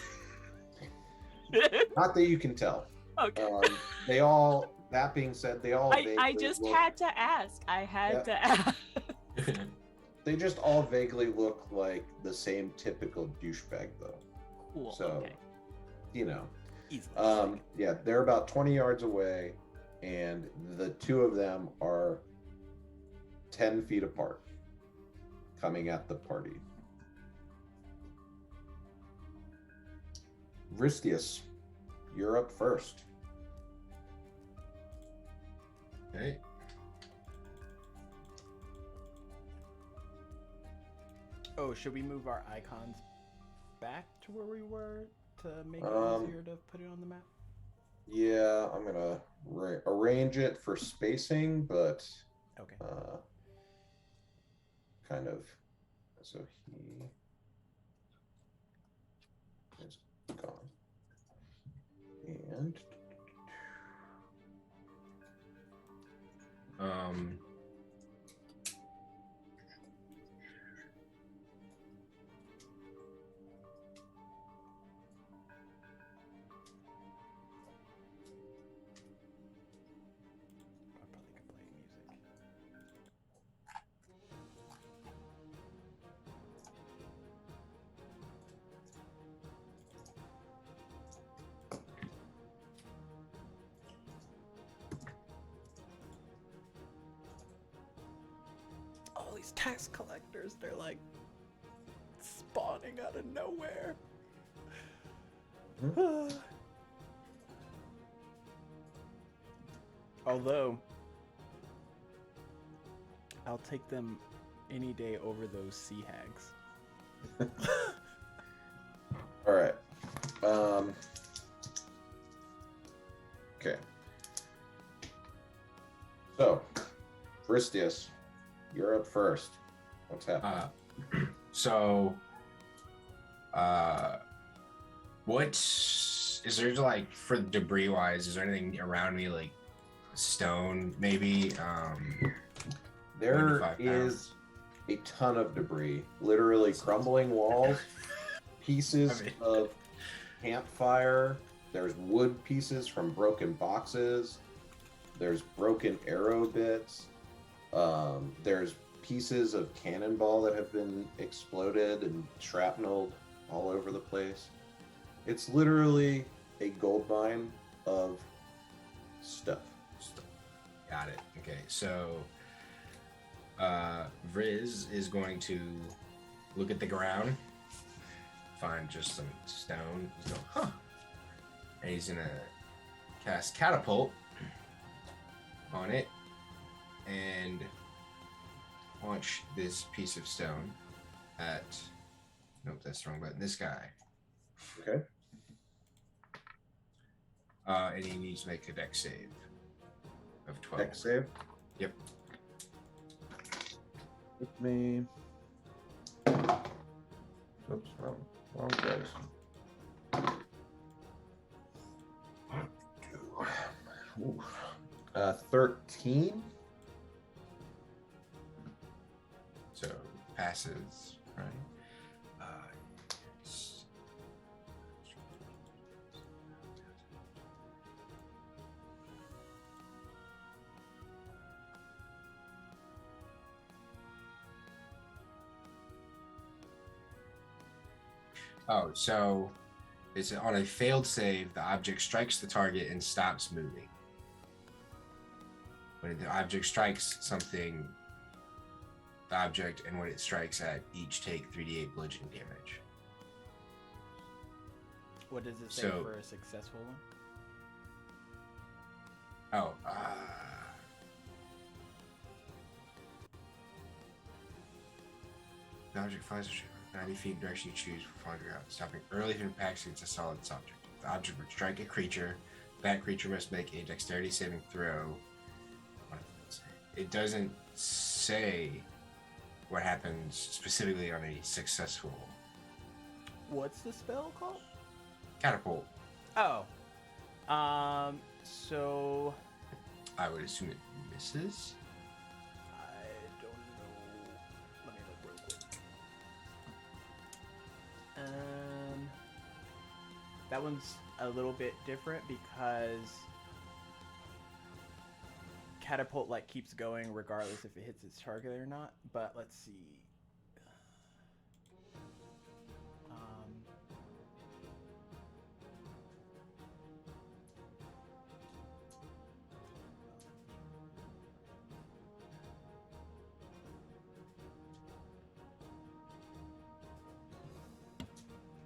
Not that you can tell. Okay. They all, that being said, they all I vaguely just look- had to ask. I had Yeah. to ask. They just all vaguely look like the same typical douchebag, though. Cool. So, Okay. you know. Easily. Yeah, they're about 20 yards away, and the two of them are 10 feet apart, coming at the party. Vristius, you're up first. Okay. Oh, should we move our icons back to where we were to make it easier to put it on the map? Yeah, I'm gonna arrange it for spacing, but Okay. kind of. So he is gone, and I probably could play music. All these tax collectors, they're like spawning out of nowhere. Although, I'll take them any day over those sea hags. all right. Okay. So, Vristius, you're up first. What's happening? So, what is there like for debris wise? Is there anything around me like stone maybe? There 95 is a ton of debris, literally crumbling walls, pieces I mean- of campfire. There's wood pieces from broken boxes. There's broken arrow bits. There's pieces of cannonball that have been exploded and shrapneled all over the place. It's literally a gold mine of stuff. Got it. Okay, so Vriz is going to look at the ground, find just some stone. He's going, huh. And he's gonna cast catapult on it and launch this piece of stone at. Nope, that's the wrong button. This guy. Okay. And he needs to make a dex save of 12. Dex save. Yep. With me. Oops, wrong dice. Ooh. 13. So passes, right? S- Oh, so it's on a failed save, the object strikes the target and stops moving. When the object strikes something, the object and what it strikes at each take 3d8 bludgeoning damage. What does it say So- for a successful one? Oh, the object flies a 90 feet in the direction you choose for falling to the ground, stopping early if it impacts against a solid subject. If the object would strike a creature, that creature must make a dexterity saving throw. It doesn't say what happens specifically on a successful What's the spell called? catapult. Oh. So I would assume it misses. I don't know. Let me look real quick. That one's a little bit different because catapult like keeps going regardless if it hits its target or not. But let's see.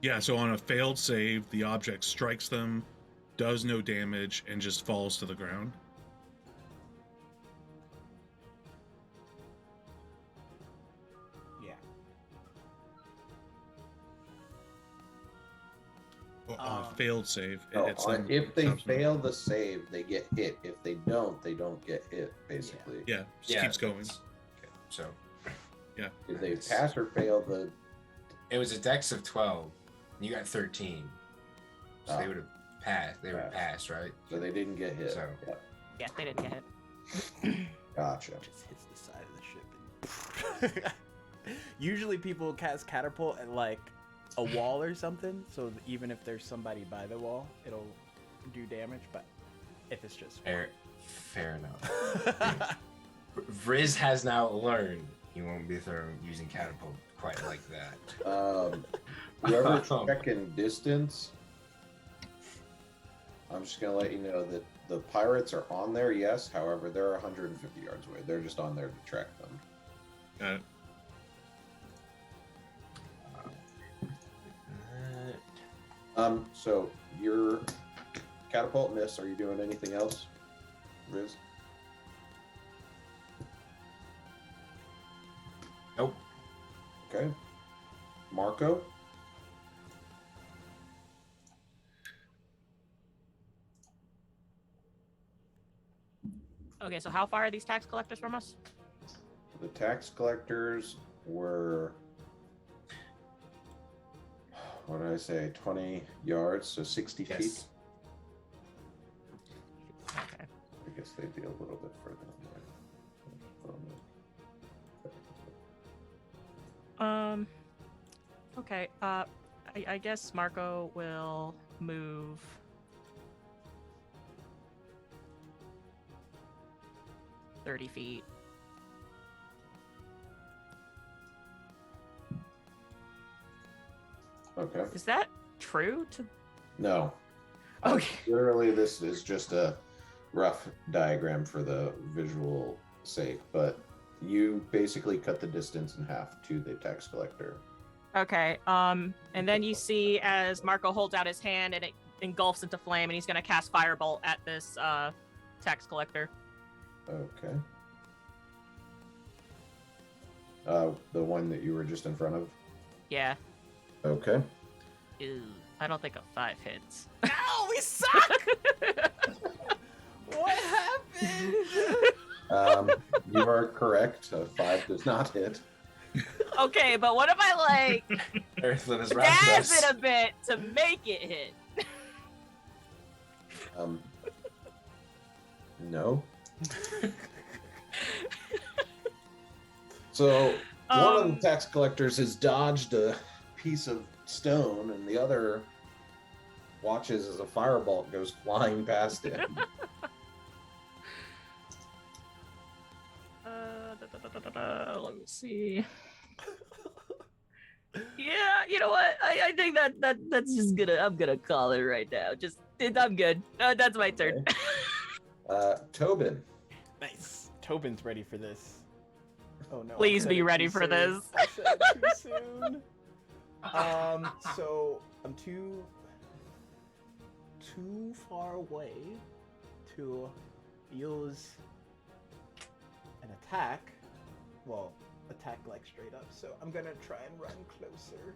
Yeah, so on a failed save, the object strikes them, does no damage, and just falls to the ground. Yeah. Or on a failed save, it No, hits them. if they stops them. fail the save, they get hit. If they don't get hit, basically. Yeah, just keeps going. Okay, so If they pass or fail the. it was a dex of 12. You got 13. So they Oh. would have passed. They would have Passed. passed, right? So they didn't get hit. So- Yeah. Yeah, they didn't get it. Gotcha. Just hits the side of the ship. And usually people cast catapult at like a wall or something, so that even if there's somebody by the wall, it'll do damage. But if it's just Fair enough. Vriz has now learned he won't be thrown using catapult quite like that. Whoever's checking distance, I'm just gonna let you know that the pirates are on there. Yes, however, they're 150 yards away. They're just on there to track them. Got it. So your catapult miss. Are you doing anything else, Riz? Nope. Okay. Marco. Okay, so how far are these tax collectors from us? The tax collectors were, what did I say, 20 yards, so 60 feet. Yes. Okay. I guess they'd be a little bit further away. Okay. I guess Marco will move. $30 feet. Okay. Is that true to No. Okay. Literally, this is just a rough diagram for the visual sake, but you basically cut the distance in half to the tax collector. Okay. And then you see as Marco holds out his hand and it engulfs into flame, and he's gonna cast Firebolt at this tax collector. Okay. The one that you were just in front of? Yeah. Okay. Ew. I don't think a 5 hits. Ow, we suck! What happened? You are correct. A 5 does not hit. Okay, but what if I like Earthling is wrapped daz us. it a bit to make it hit? No. So one of the tax collectors has dodged a piece of stone, and the other watches as a firebolt goes flying past him. Let me see. Yeah, you know what? I think that's just I'm gonna call it right now. I'm good. That's my turn. Tobin. Nice. Tobin's ready for this. Oh no. I Please said be it ready too for soon. this. I said it too soon. So I'm too far away to use an attack. Well, attack like straight up. So I'm gonna try and run closer.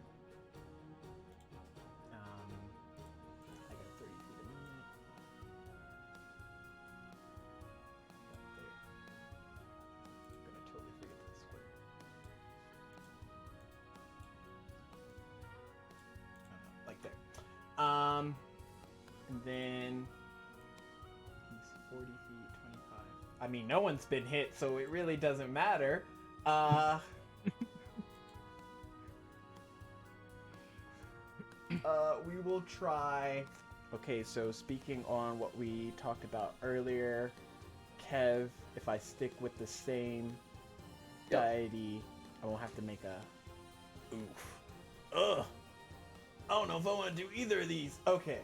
I got 30 feet a minute. Right there. I'm gonna totally forget this square. Like there. And then he's 40 feet, 25. I mean, no one's been hit, so it really doesn't matter. We will try. Okay, so speaking on what we talked about earlier, Kev, if I stick with the same deity, I won't have to make a. Oof. Ugh. I don't know if I want to do either of these. Okay.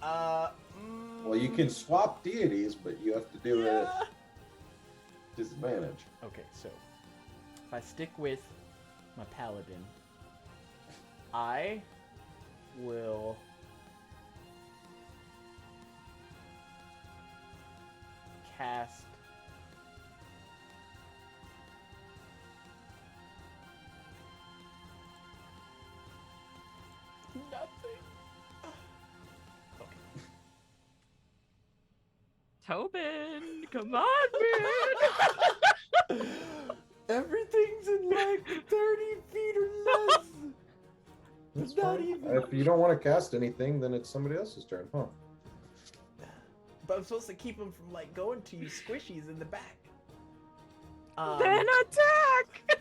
Well, you can swap deities, but you have to do it at disadvantage. Okay, so if I stick with my paladin, I will cast nothing. Tobin, come on, man. Everything's in like 30 feet or less. That's Not fine. even. If you don't want to cast anything, then it's somebody else's turn, huh? But I'm supposed to keep them from like going to you squishies in the back. Then attack.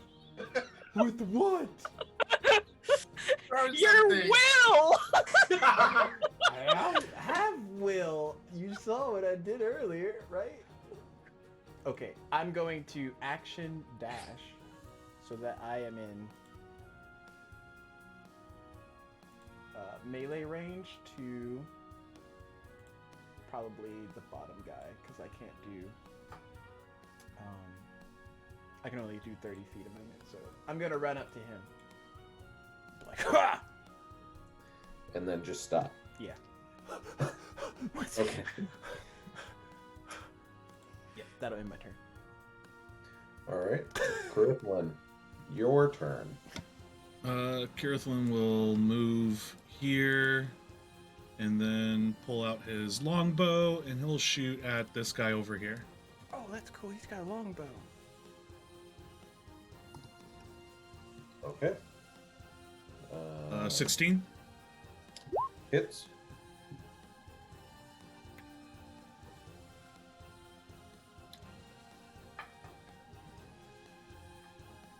With what? Throw Your something. will. I have will. You saw what I did earlier, right? Okay, I'm going to action dash so that I am in melee range to probably the bottom guy because I can't do. I can only do 30 feet a minute, so I'm gonna run up to him. Like, ha! And then just stop. Yeah. Okay. Yeah, that'll end my turn. All right. Kirthlin, your turn. Kirithlin will move here and then pull out his longbow and he'll shoot at this guy over here. Oh, that's cool. He's got a longbow. Okay. 16. Hits.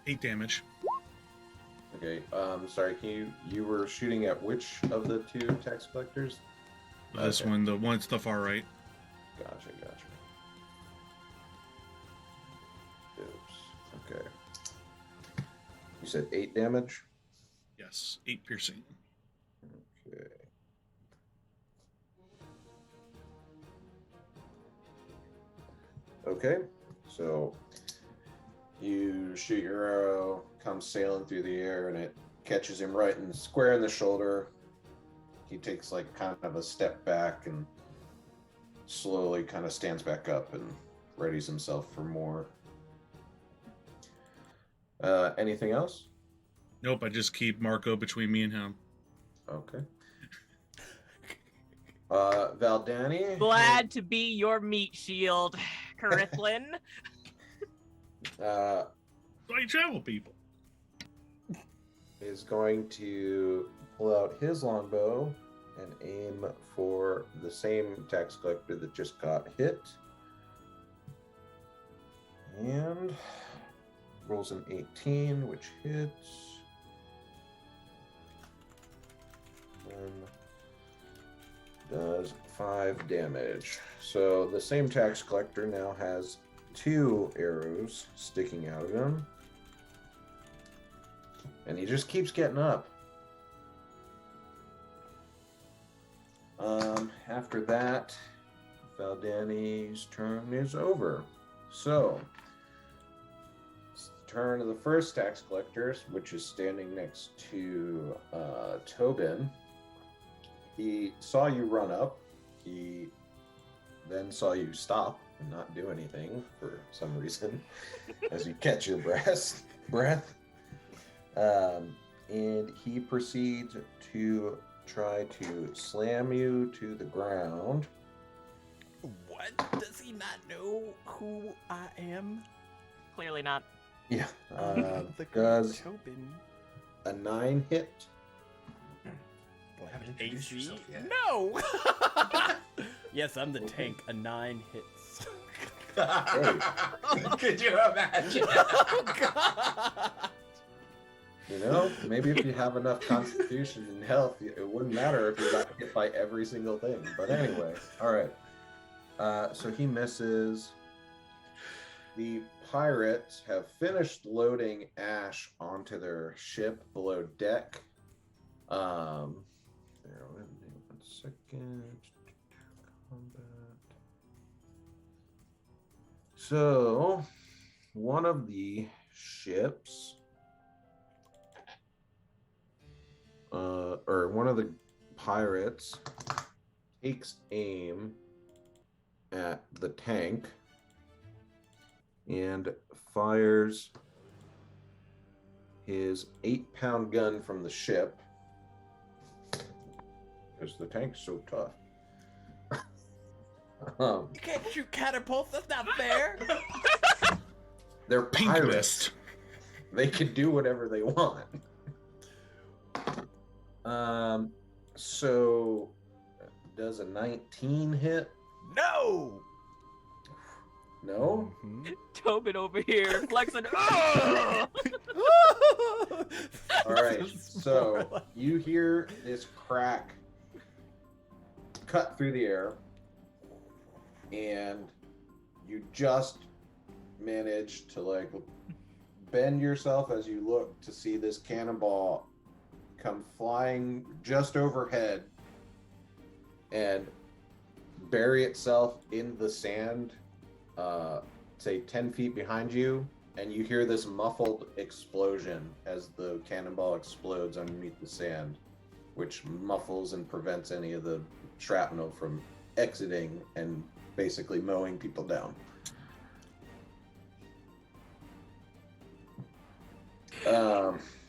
Eight damage. Okay. Sorry. You were shooting at which of the two tax collectors? This Okay. one, the one to the far right. Gotcha. Oops. Okay. You said 8 damage. Yes, 8 piercing. Okay. Okay, so you shoot your arrow, comes sailing through the air, and it catches him right in square in the shoulder. He takes like kind of a step back and slowly kind of stands back up and readies himself for more. Anything else? Nope, I just keep Marco between me and him. Okay. Valdani. Glad to be your meat shield, Carithlin. Like travel people. Is going to pull out his longbow and aim for the same tax collector that just got hit. And rolls an 18, which hits. And does 5 damage. So the same tax collector now has 2 arrows sticking out of him. And he just keeps getting up. After that, Valdani's turn is over. So, it's the turn of the first tax collector, which is standing next to Tobin. He saw you run up. He then saw you stop and not do anything for some reason as you catch your breath. And he proceeds to try to slam you to the ground. What? Does he not know who I am? Clearly not. Yeah. The Does Tobin. a 9 hit? Haven't introduced AC? yourself yet. No! Yes, I'm the tank. A 9 hits. Could you imagine? Oh, God! You know, maybe if you have enough constitution and health, it wouldn't matter if you got hit by every single thing. But anyway, all right. So he misses. The pirates have finished loading Ashe onto their ship below deck. Bear with me 1 second. Combat. So, one of the ships, or one of the pirates, takes aim at the tank and fires his 8-pound gun from the ship because the tank's so tough. You can't shoot catapults. That's not fair. They're Pink pirates. mist. They can do whatever they want. So does a 19 hit? No. No. Mhm. Tobin over here flexing. Oh! All right. This is So more like- you hear this crack cut through the air, and you just manage to like bend yourself as you look to see this cannonball come flying just overhead and bury itself in the sand, say 10 feet behind you, and you hear this muffled explosion as the cannonball explodes underneath the sand, which muffles and prevents any of the shrapnel from exiting and basically mowing people down.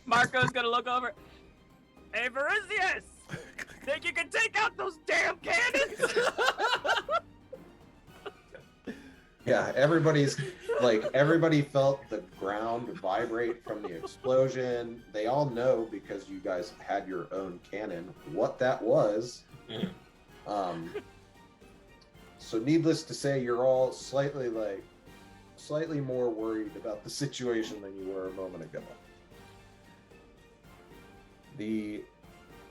Marco's gonna look over. Hey, Varisius! Think you can take out those damn cannons? Yeah, everybody felt the ground vibrate from the explosion. They all know, because you guys had your own cannon, what that was. So needless to say, you're all slightly more worried about the situation than you were a moment ago. The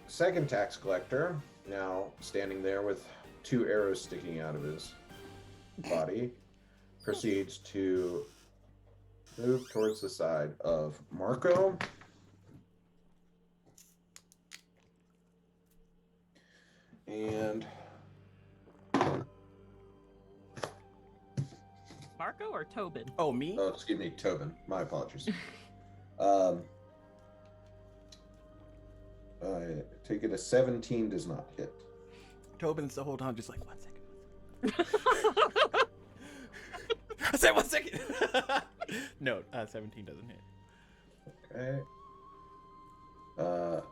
second tax collector, now standing there with 2 arrows sticking out of his body, proceeds to move towards the side of Marco. And Marco or Tobin? Oh, me? Oh, excuse me, Tobin. My apologies. I take it a 17 does not hit. Tobin's the whole time just like, 1 second. I said 1 second. No, 17 doesn't hit. Okay. So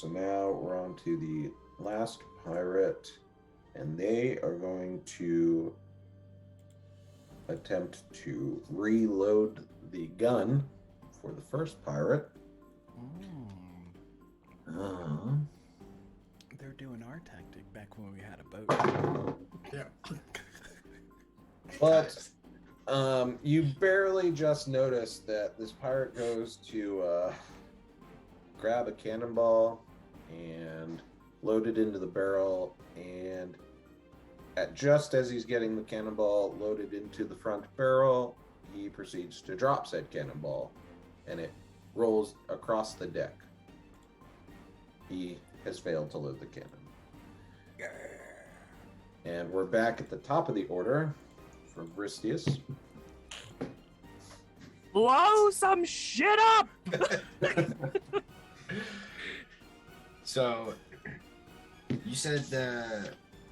now we're on to the last pirate, and they are going to attempt to reload the gun for the first pirate. They're doing our tactic back when we had a boat. Yeah. But you barely just notice that this pirate goes to grab a cannonball and load it into the barrel, and just as he's getting the cannonball loaded into the front barrel, he proceeds to drop said cannonball, and it rolls across the deck. He has failed to load the cannon. And we're back at the top of the order for Bristius. Blow some shit up! So, you said the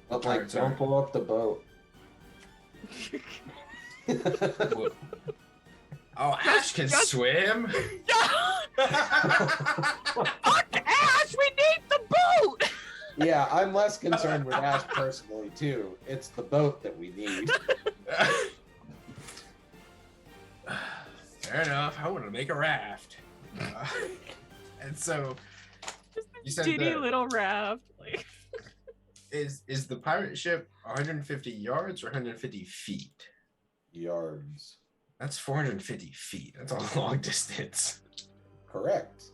But pirates don't are- blow up the boat. Oh, Ash can swim. Fuck Ash! We need the boat! Yeah, I'm less concerned with Ash personally too. It's the boat that we need. Fair enough. I want to make a raft. And so, you said Teeny little raft. Like, is the pirate ship 150 yards or 150 feet? Yards. That's 450 feet. That's a long distance. Correct.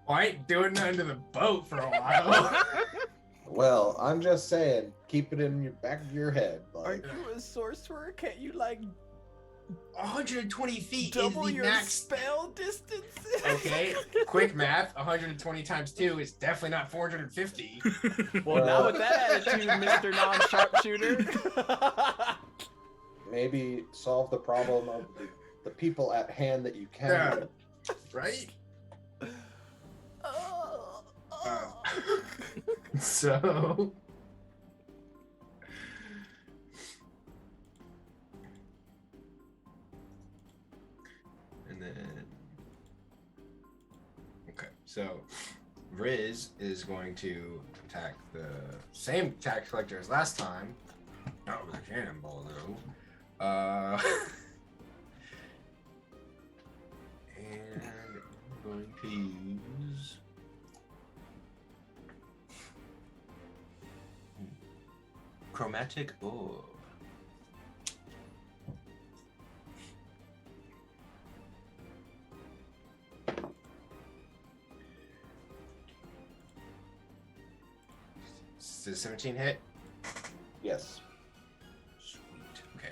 Well, I ain't doing nothing to the boat for a while. Well, I'm just saying, keep it in your back of your head. Are Like, you a sorcerer? Can't you like 120 feet double is the your max. spell distance? Okay, quick math. 120 times 2 is definitely not 450. Well, not with that attitude, Mr. Non-Sharpshooter. maybe solve the problem of the people at hand that you can. Yeah. Right? So. And then. Okay, so Riz is going to attack the same tax collector as last time. Not with a cannonball, though. And I'm going to use. Chromatic orb. Does 17 hit? Yes. Sweet. Okay.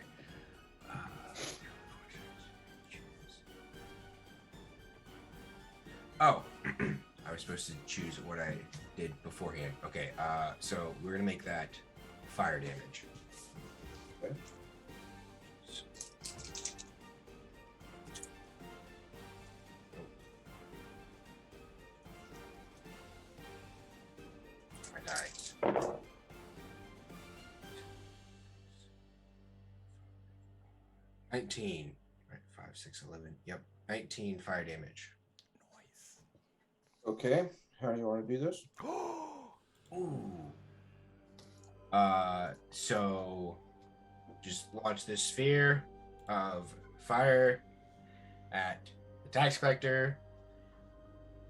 Oh, I was supposed to choose what I did beforehand. Okay. So we're gonna make that fire damage. Okay. My die. 19. Right, 5, 6, 11. Yep. 19 fire damage. Nice. Okay. How do you want to do this? Ooh. So just launch this sphere of fire at the tax collector,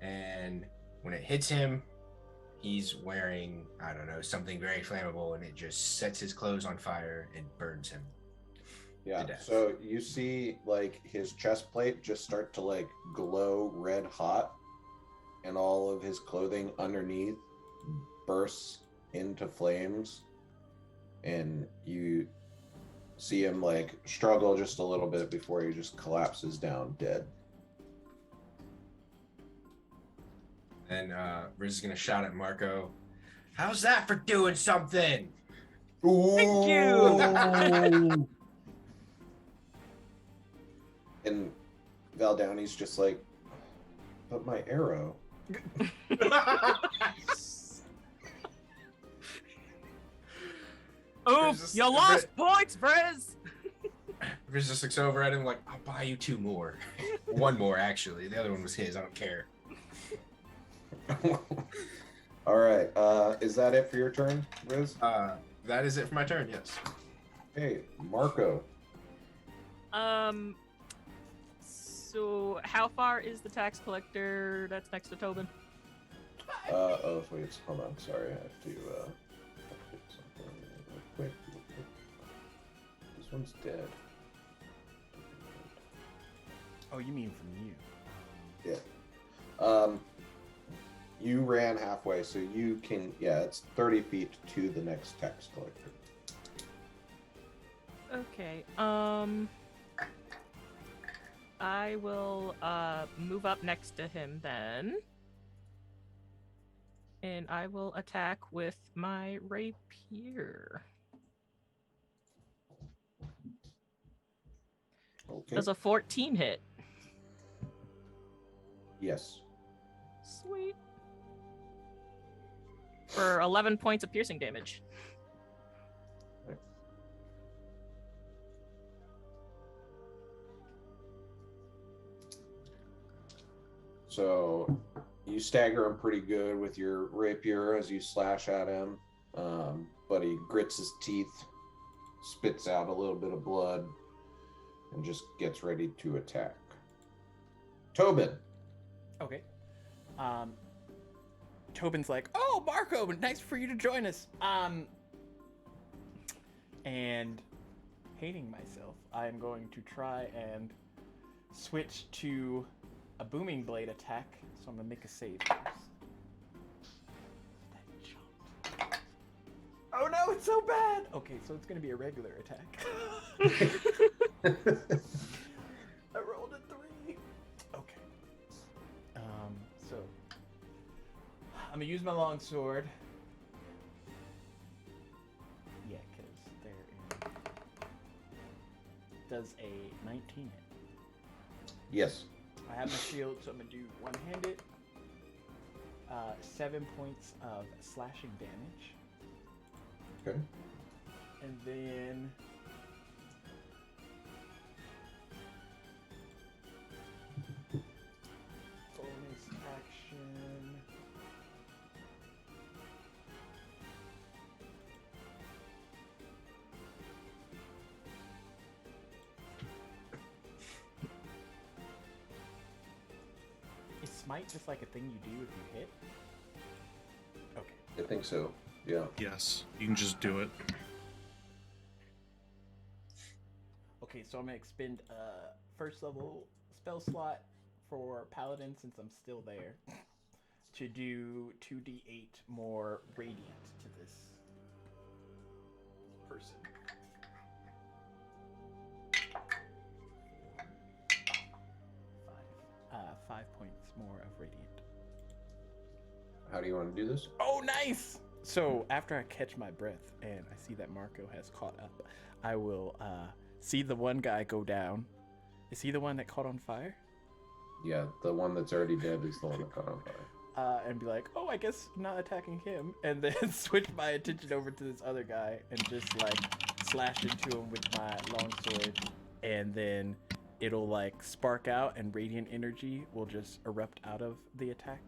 and when it hits him, he's wearing, I don't know, something very flammable, and it just sets his clothes on fire and burns him. Yeah. To death. So you see, like, his chest plate just start to like glow red hot, and all of his clothing underneath bursts into flames, and you see him like struggle just a little bit before he just collapses down dead. And Riz is gonna shout at Marco, "How's that for doing something?" Thank you. And Valdowny's just like, but my arrow. Oh, There's this- you lost points, Briz! Riz just looks over at him like, I'll buy you 2 more. 1 more, actually. The other one was his. I don't care. All right. Is that it for your turn, Riz? That is it for my turn, yes. Hey, Marco. So how far is the tax collector that's next to Tobin? Oh, wait. Hold on. Sorry. I have to update something real quick. This one's dead. Oh, you mean from you? Yeah. You ran halfway, so you can. Yeah, it's 30 feet to the next tax collector. Okay. I will move up next to him then. And I will attack with my rapier. Okay. Does a 14 hit? Yes. Sweet. For 11 points of piercing damage. So you stagger him pretty good with your rapier as you slash at him, but he grits his teeth, spits out a little bit of blood, and just gets ready to attack. Tobin. Okay. Tobin's like, "Oh, Marco, nice for you to join us." And hating myself, I'm going to try and switch to a booming blade attack. So I'm gonna make a save first. Oh no, it's so bad. Okay, so it's gonna be a regular attack. I rolled a 3. Okay. So I'm gonna use my long sword. Yeah, because they're in. Does a 19 hit? Yes. I have my shield, so I'm gonna do one-handed. 7 points of slashing damage, Okay. and then bonus action. Is smite just like a thing you do if you hit? Okay. I think so. Yeah. Yes, you can just do it. Okay, so I'm gonna expend a first level spell slot for Paladin since I'm still there to do 2d8 more radiant to this person. 5 points more of radiant. How do you want to do this? Oh, nice! So after I catch my breath and I see that Marco has caught up, I will see the one guy go down. Is he the one that caught on fire? Yeah, the one that's already dead is the one that caught on fire. And be like, oh, I guess I'm not attacking him, and then switch my attention over to this other guy and just like slash into him with my longsword, and then it'll like spark out and radiant energy will just erupt out of the attack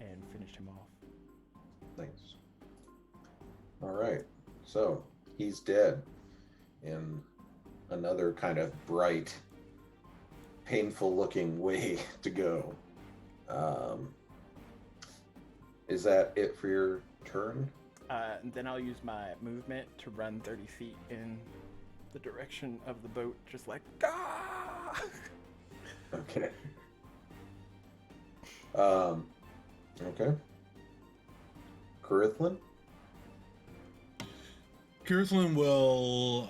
and finish him off. Thanks. All right. So he's dead in another kind of bright, painful looking way to go. Is that it for your turn? And then I'll use my movement to run 30 feet in the direction of the boat, just like, ah! Okay. Okay. Carithlin? Kirthlin will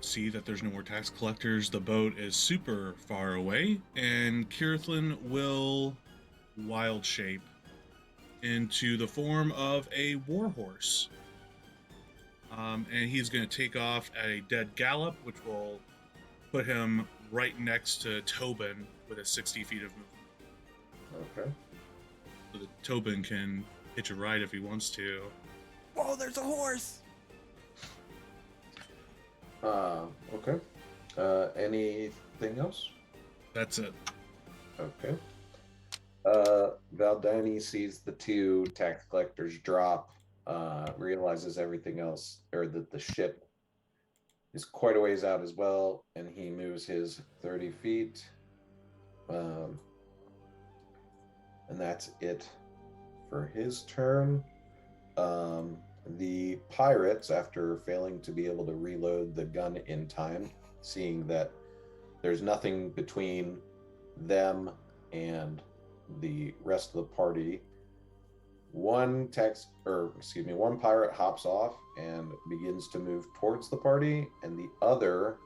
see that there's no more tax collectors. The boat is super far away, and Kirthlin will wild shape into the form of a warhorse. And he's going to take off at a dead gallop, which will put him right next to Tobin with a 60 feet of movement. Okay. So that Tobin can hitch a ride if he wants to. Whoa, there's a horse! Okay. Anything else? That's it. Okay. Valdani sees the two tax collectors drop, realizes everything else, or that the ship is quite a ways out as well, and he moves his 30 feet. And that's it for his turn. The pirates, after failing to be able to reload the gun in time, seeing that there's nothing between them and the rest of the party, one pirate hops off and begins to move towards the party, and the other,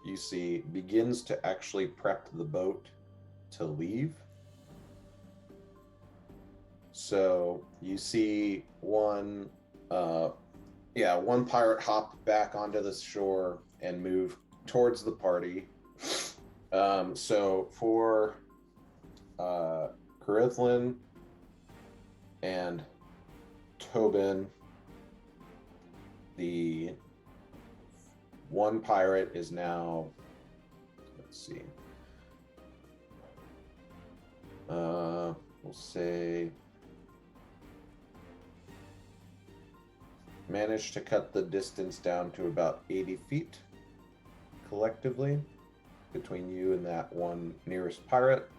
you see, begins to actually prep the boat to leave. So you see one pirate hop back onto the shore and move towards the party. So for Carithlin and Tobin, the one pirate is now, let's see, we'll say, managed to cut the distance down to about 80 feet collectively between you and that one nearest pirate.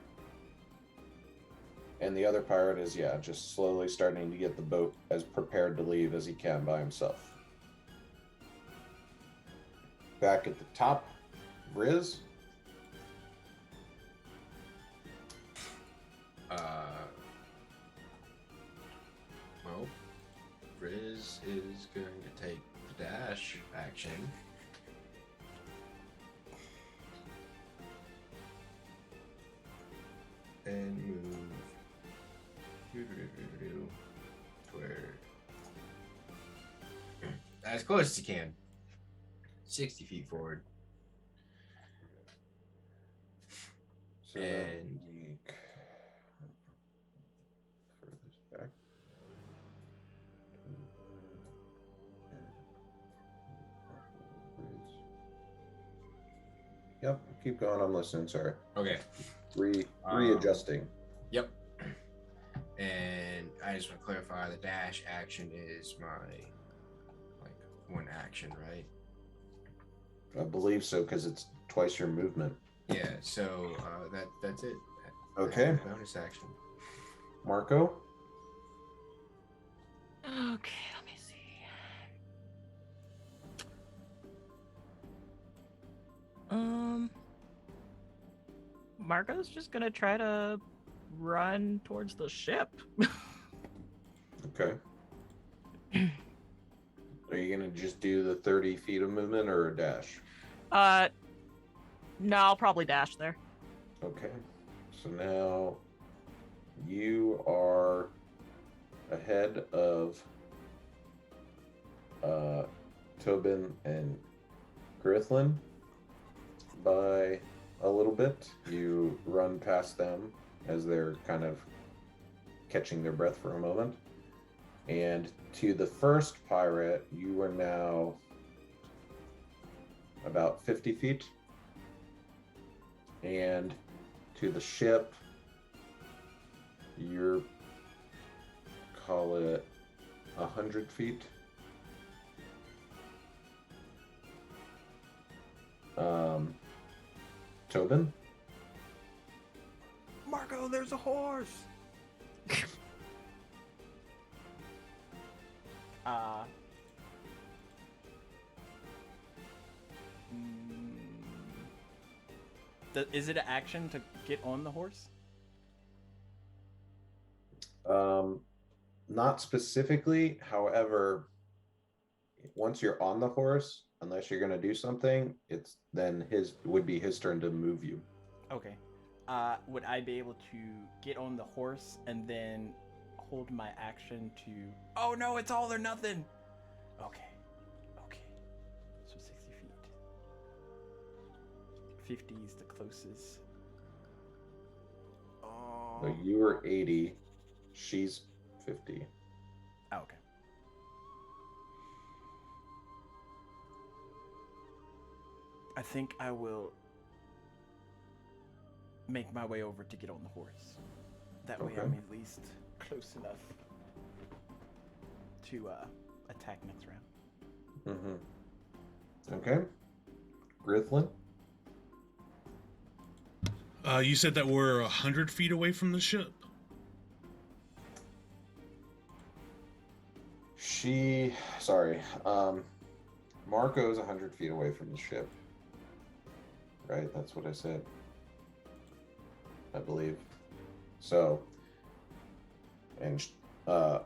And the other pirate is, just slowly starting to get the boat as prepared to leave as he can by himself. Back at the top, Riz. Well, Riz is going to take the dash action. And move to where as close as you can. 60 feet forward. So And furthest back. Yep, keep going. I'm listening. Sorry. okay. Readjusting. Yep. And I just want to clarify the dash action is my one action, right? I believe so, because it's twice your movement. Yeah, so that's it. Okay. Bonus action. Marco? Okay, let me see. Marco's just gonna try to run towards the ship. Okay. Are you going to just do the 30 feet of movement or a dash? No, I'll probably dash there. Okay. So now you are ahead of Tobin and Grithlin by a little bit. You run past them as they're kind of catching their breath for a moment. And to the first pirate, you are now about 50 feet. And to the ship, you're, call it 100 feet. Tobin? Marco, there's a horse! Is it an action to get on the horse? Not specifically. However, once you're on the horse, unless you're going to do something, it's then would be his turn to move you. Okay. Would I be able to get on the horse and then hold my action to... Oh no, it's all or nothing! Okay. So 60 feet. 50 is the closest. So you were 80. She's 50. Oh, okay. I think I will make my way over to get on the horse. That way Okay. I'm at least close enough to attack next round. Okay. Grithlin? You said that we're 100 feet away from the ship. Sorry. Marco is 100 feet away from the ship. Right? That's what I said. I believe. So, and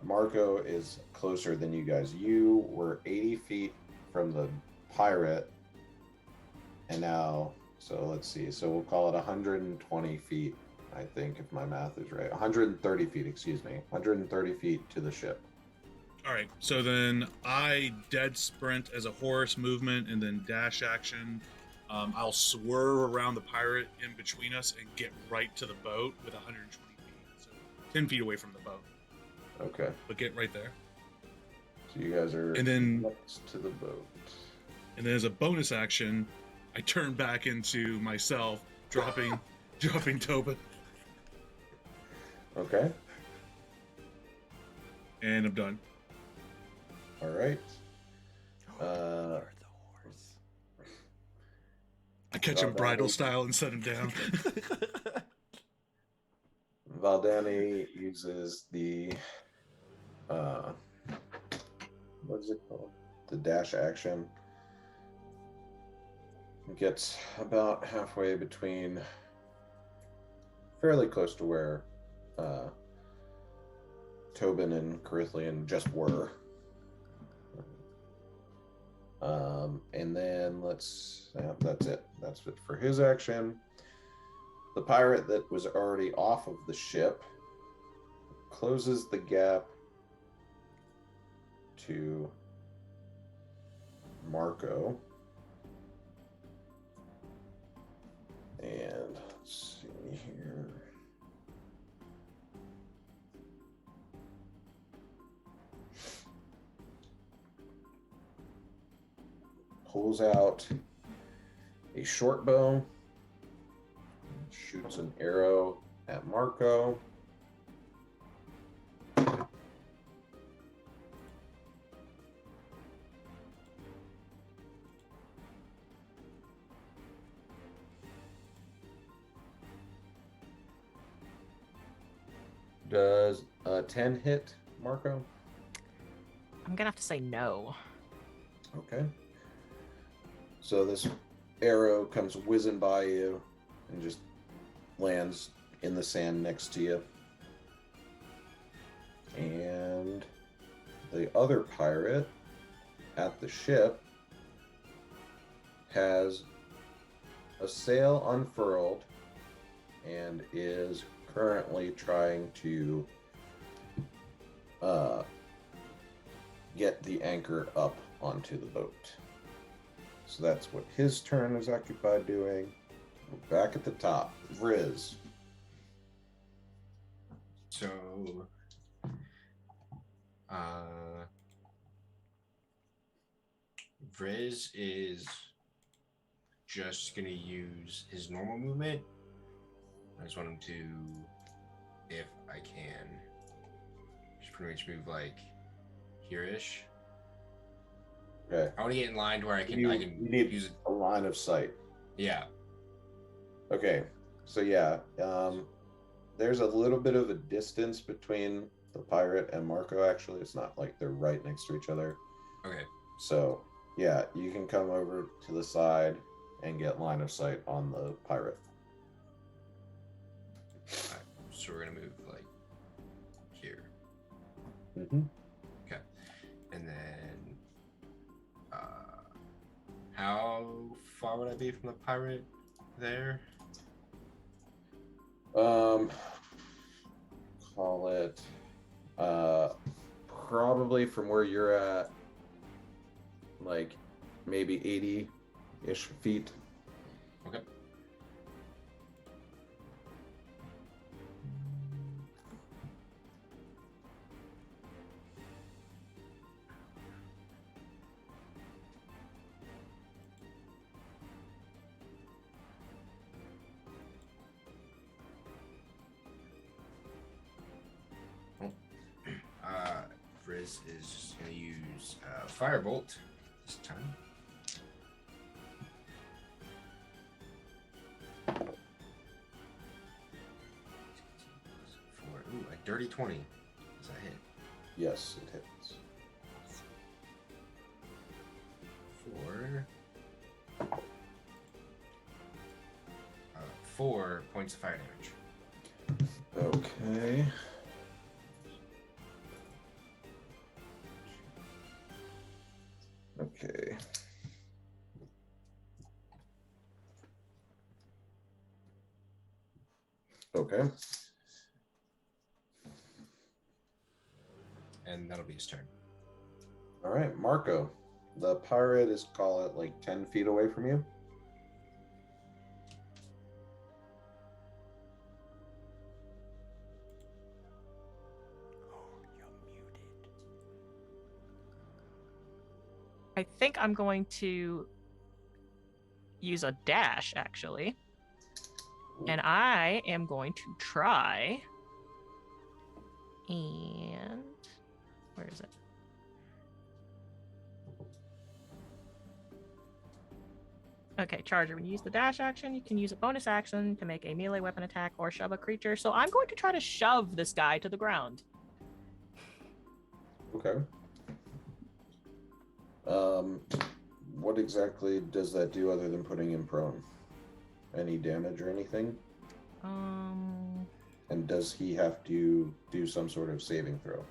Marco is closer than you guys. You were 80 feet from the pirate, and now, so let's see. So we'll call it 120 feet, I think, if my math is right. 130 feet, excuse me. 130 feet to the ship. All right, so then I dead sprint as a horse movement and then dash action. I'll swerve around the pirate in between us and get right to the boat with 120 feet. So 10 feet away from the boat. Okay. But get right there. So you guys are And then- next to the boat. And then as a bonus action, I turn back into myself, dropping Tobin, Okay. and I'm done. All right. You're the horse. I catch him bridle style and set him down. Valdani uses the what is it called? The dash action. Gets about halfway between, fairly close to where Tobin and Carithian just were. And then that's it. That's it for his action. The pirate that was already off of the ship closes the gap to Marco. And let's see here. Pulls out a short bow, shoots an arrow at Marco. Does a 10 hit, Marco? I'm gonna have to say no. Okay. So this arrow comes whizzing by you and just lands in the sand next to you. And the other pirate at the ship has a sail unfurled and is currently trying to get the anchor up onto the boat. So that's what his turn is occupied doing. We're back at the top. Vriz. So, Vriz is just gonna use his normal movement. I just want him to, if I can, just pretty much move like here-ish. Okay. I want to get in line to where I can You need use it. a line of sight. Yeah. Okay. So yeah, there's a little bit of a distance between the pirate and Marco, actually. It's not like they're right next to each other. Okay. So yeah, you can come over to the side and get line of sight on the pirate. Alright, so we're gonna move like here, Mm-hmm. and then how far would I be from the pirate there? Call it probably from where you're at, like maybe 80-ish feet. Okay. is just going to use Firebolt this time. Ooh, a dirty 20. Does that hit? Yes, it hits. For 4 points of fire damage. Okay. Okay. Okay. And that'll be his turn. All right, Marco. The pirate is, call it, like 10 feet away from you. Oh, you're muted. I think I'm going to use a dash, actually. And I am going to try. And where is it? Okay, Charger, when you use the dash action, you can use a bonus action to make a melee weapon attack or shove a creature. So I'm going to try to shove this guy to the ground. Okay. What exactly does that do other than putting him prone? Any damage or anything? And does he have to do some sort of saving throw?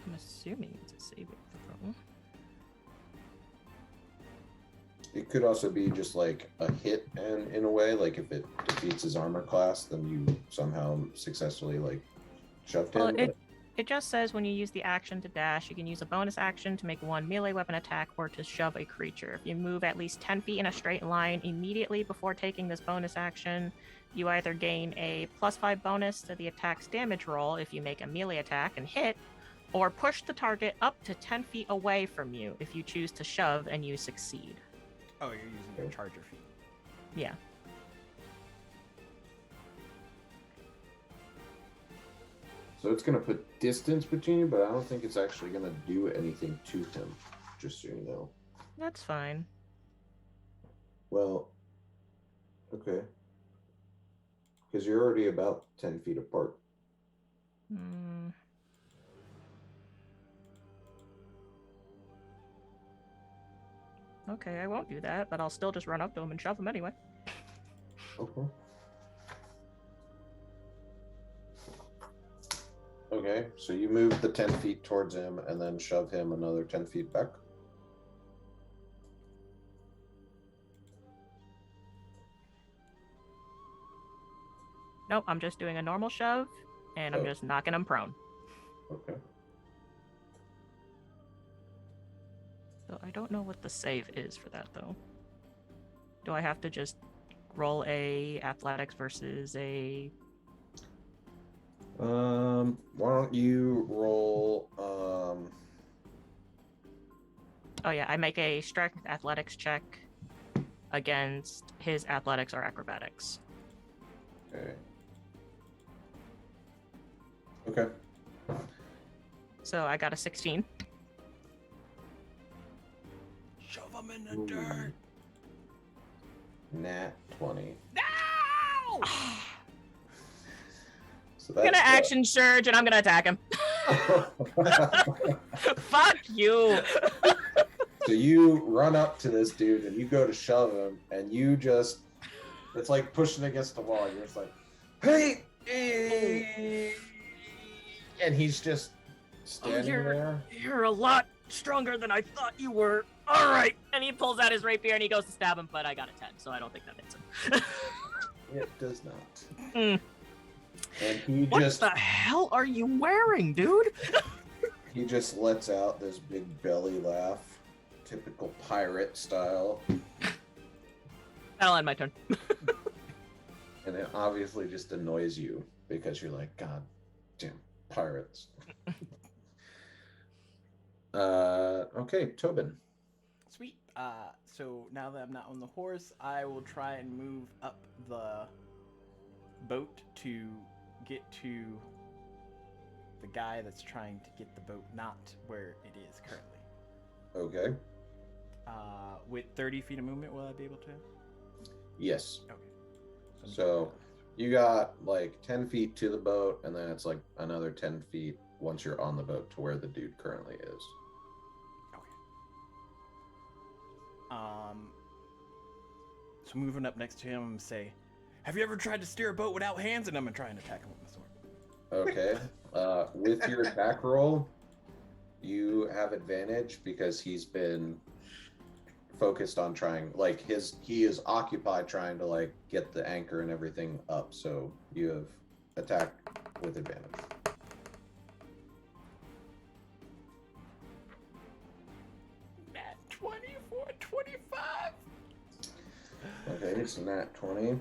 I'm assuming it's a saving throw. It could also be just like a hit, and in a way, like if it defeats his armor class, then you somehow successfully like shoved him. Well, it just says when you use the action to dash, you can use a bonus action to make one melee weapon attack or to shove a creature. If you move at least 10 feet in a straight line immediately before taking this bonus action, you either gain a +5 bonus to the attack's damage roll if you make a melee attack and hit, or push the target up to 10 feet away from you if you choose to shove and you succeed. Oh, you're using your charger feat. Yeah. So it's going to put distance between you, but I don't think it's actually going to do anything to him, just so you know. That's fine. Well, okay. Because you're already about 10 feet apart. Hmm. Okay, I won't do that, but I'll still just run up to him and shove him anyway. Okay. Okay, so you move the 10 feet towards him and then shove him another 10 feet back. Nope, I'm just doing a normal shove, and I'm just knocking him prone. Okay. So I don't know what the save is for that, though. Do I have to just roll a athletics versus a... Why don't you roll, Oh yeah, I make a strength athletics check against his athletics or acrobatics. Okay. Okay. So I got a 16. Shove him in the Ooh. dirt. Nat 20. No! So I'm gonna action surge and I'm gonna attack him. Fuck you! So you run up to this dude and you go to shove him, and you just, it's like pushing against the wall. You're just like, hey! And he's just standing there. You're a lot stronger than I thought you were. All right. And he pulls out his rapier and he goes to stab him, but I got a 10, so I don't think that hits him. It does not. Mm. And he What just, the hell are you wearing, dude? he just lets out this big belly laugh, typical pirate style. That'll end my turn. And it obviously just annoys you because you're like, God damn, pirates. Okay, Tobin. Sweet. So now that I'm not on the horse, I will try and move up the boat to get to the guy that's trying to get the boat not where it is currently. Okay. With 30 feet of movement, will I be able to? Yes. Okay. So you got like 10 feet to the boat, and then it's like another 10 feet once you're on the boat to where the dude currently is. So moving up next to him, I'm gonna say, "Have you ever tried to steer a boat without hands?" And I'm gonna try and attack him with my sword. Okay. With your attack roll, you have advantage because he's been focused on trying, like he is occupied trying to like get the anchor and everything up. So you have attack with advantage. Nat 20 for 25. Okay, it's nat 20.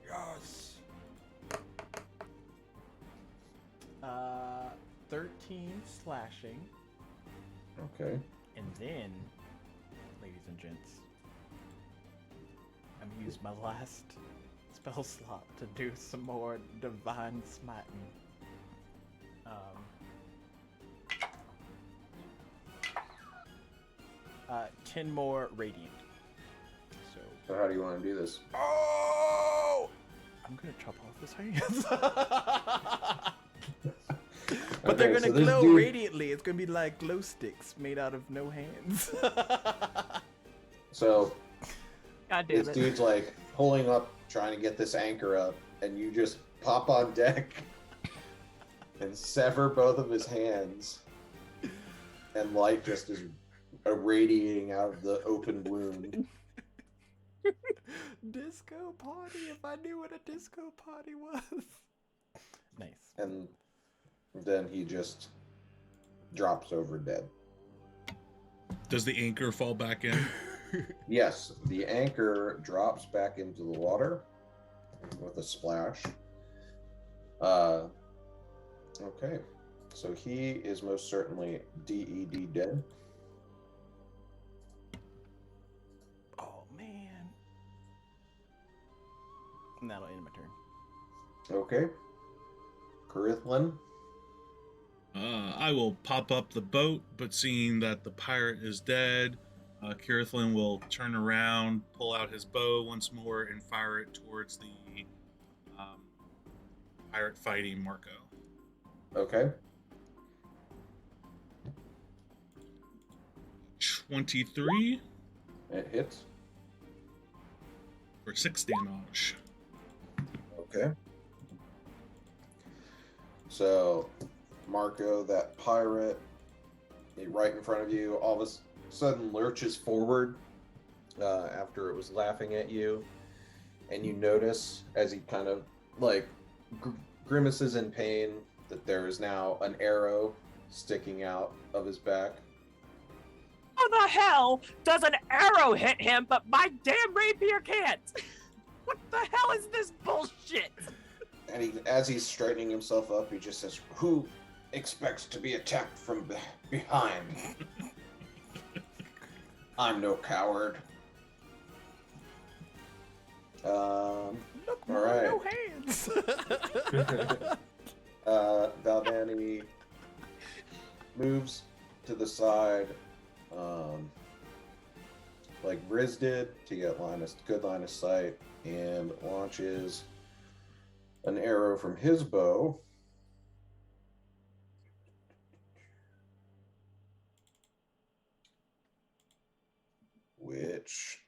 Yes. 13 slashing, Okay. and then, ladies and gents, I'm gonna use my last spell slot to do some more divine smiting. 10 more radiant. So how do you want to do this? Oh! I'm gonna chop off his hands. But they're Okay, gonna so this glow dude- radiantly. It's gonna be like glow sticks made out of no hands. So God damn this it. dude's like pulling up, trying to get this anchor up, and you just pop on deck and sever both of his hands, and light just is irradiating out of the open wound. Disco party, if I knew what a disco party was. Nice. And then he just drops over dead. Does the anchor fall back in? Yes, the anchor drops back into the water with a splash. Okay, so he is most certainly DED dead. Oh man. And that'll end my turn. Okay. Carithlin. I will pop up the boat, but seeing that the pirate is dead, Kirithlin will turn around, pull out his bow once more, and fire it towards the pirate fighting Marco. Okay. 23 It hits. for 6 damage. Okay. So, Marco, that pirate, right in front of you, all of a sudden lurches forward after it was laughing at you. And you notice, as he kind of like grimaces in pain, that there is now an arrow sticking out of his back. How the hell does an arrow hit him, but my damn rapier can't? What the hell is this bullshit? And he, as he's straightening himself up, he just says, "Who expects to be attacked from behind? I'm no coward." Look, All right. no hands. Valvani moves to the side, like Riz did, to get good line of sight, and launches an arrow from his bow. Which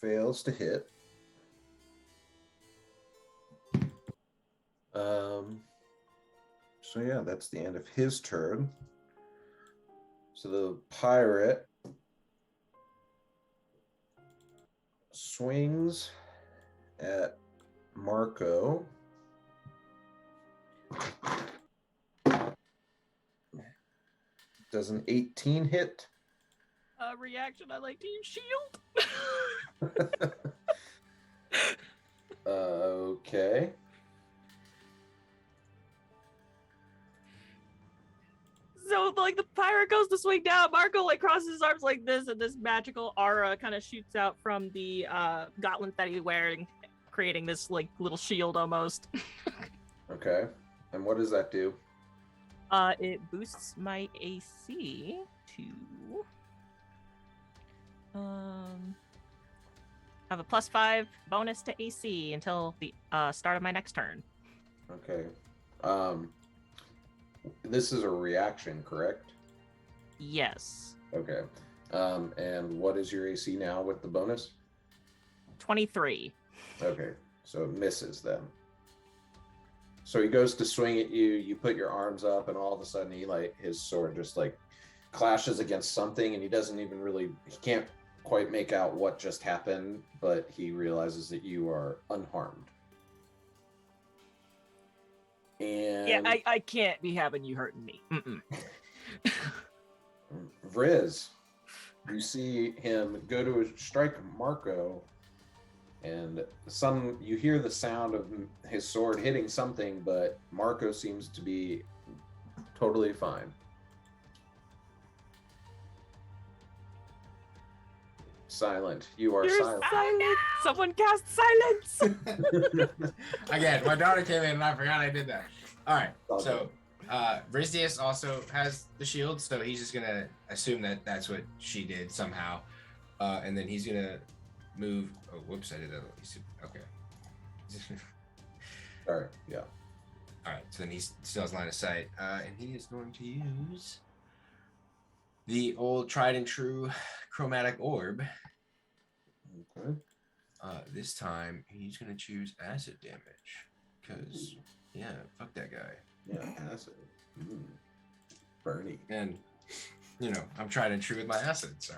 fails to hit. So yeah, that's the end of his turn. So the pirate swings at Marco. Does an 18 hit? Reaction, I like to use shield. So like the pirate goes to swing down, Marco like crosses his arms like this, and this magical aura kind of shoots out from the gauntlets that he's wearing, creating this like little shield almost. Okay. And what does that do? It boosts my AC to have a +5 bonus to AC until the start of my next turn. Okay. This is a reaction, correct? Yes. Okay. And what is your AC now with the bonus? 23. Okay. So it misses then. So he goes to swing at you, you put your arms up, and all of a sudden his sword just like clashes against something, and he can't quite make out what just happened, but he realizes that you are unharmed. And Yeah, I can't be having you hurting me. Vriz, you see him go to strike Marco, and you hear the sound of his sword hitting something, but Marco seems to be totally fine. Silent. You are You're silent. silent. Someone cast silence. Again, my daughter came in and I forgot I did that. All right, All so Brizdius also has the shield, so he's just gonna assume that that's what she did somehow, and then he's gonna move. Oh, whoops! I did that. Okay. Sorry. Yeah. All right, so then he still has line of sight, and he is going to use the old tried and true chromatic orb. Okay. This time he's gonna choose acid damage, because yeah, fuck that guy. Yeah. Acid. Bernie. And I'm tried and true with my acid, so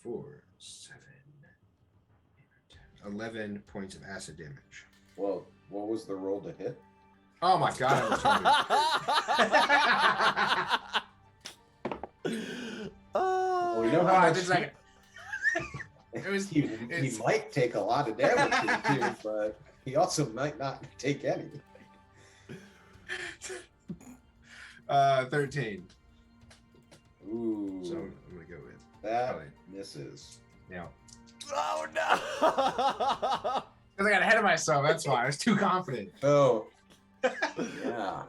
4, 7, 8, 10, 11 points of acid damage. Well, what was the roll to hit? Oh my god, Well, we know how much just like it was. he might take a lot of damage too, but he also might not take any. 13. Ooh, So I'm gonna go with that probably. misses. Yeah. Oh no! Because I got ahead of myself. That's why I was too confident. Oh, yeah.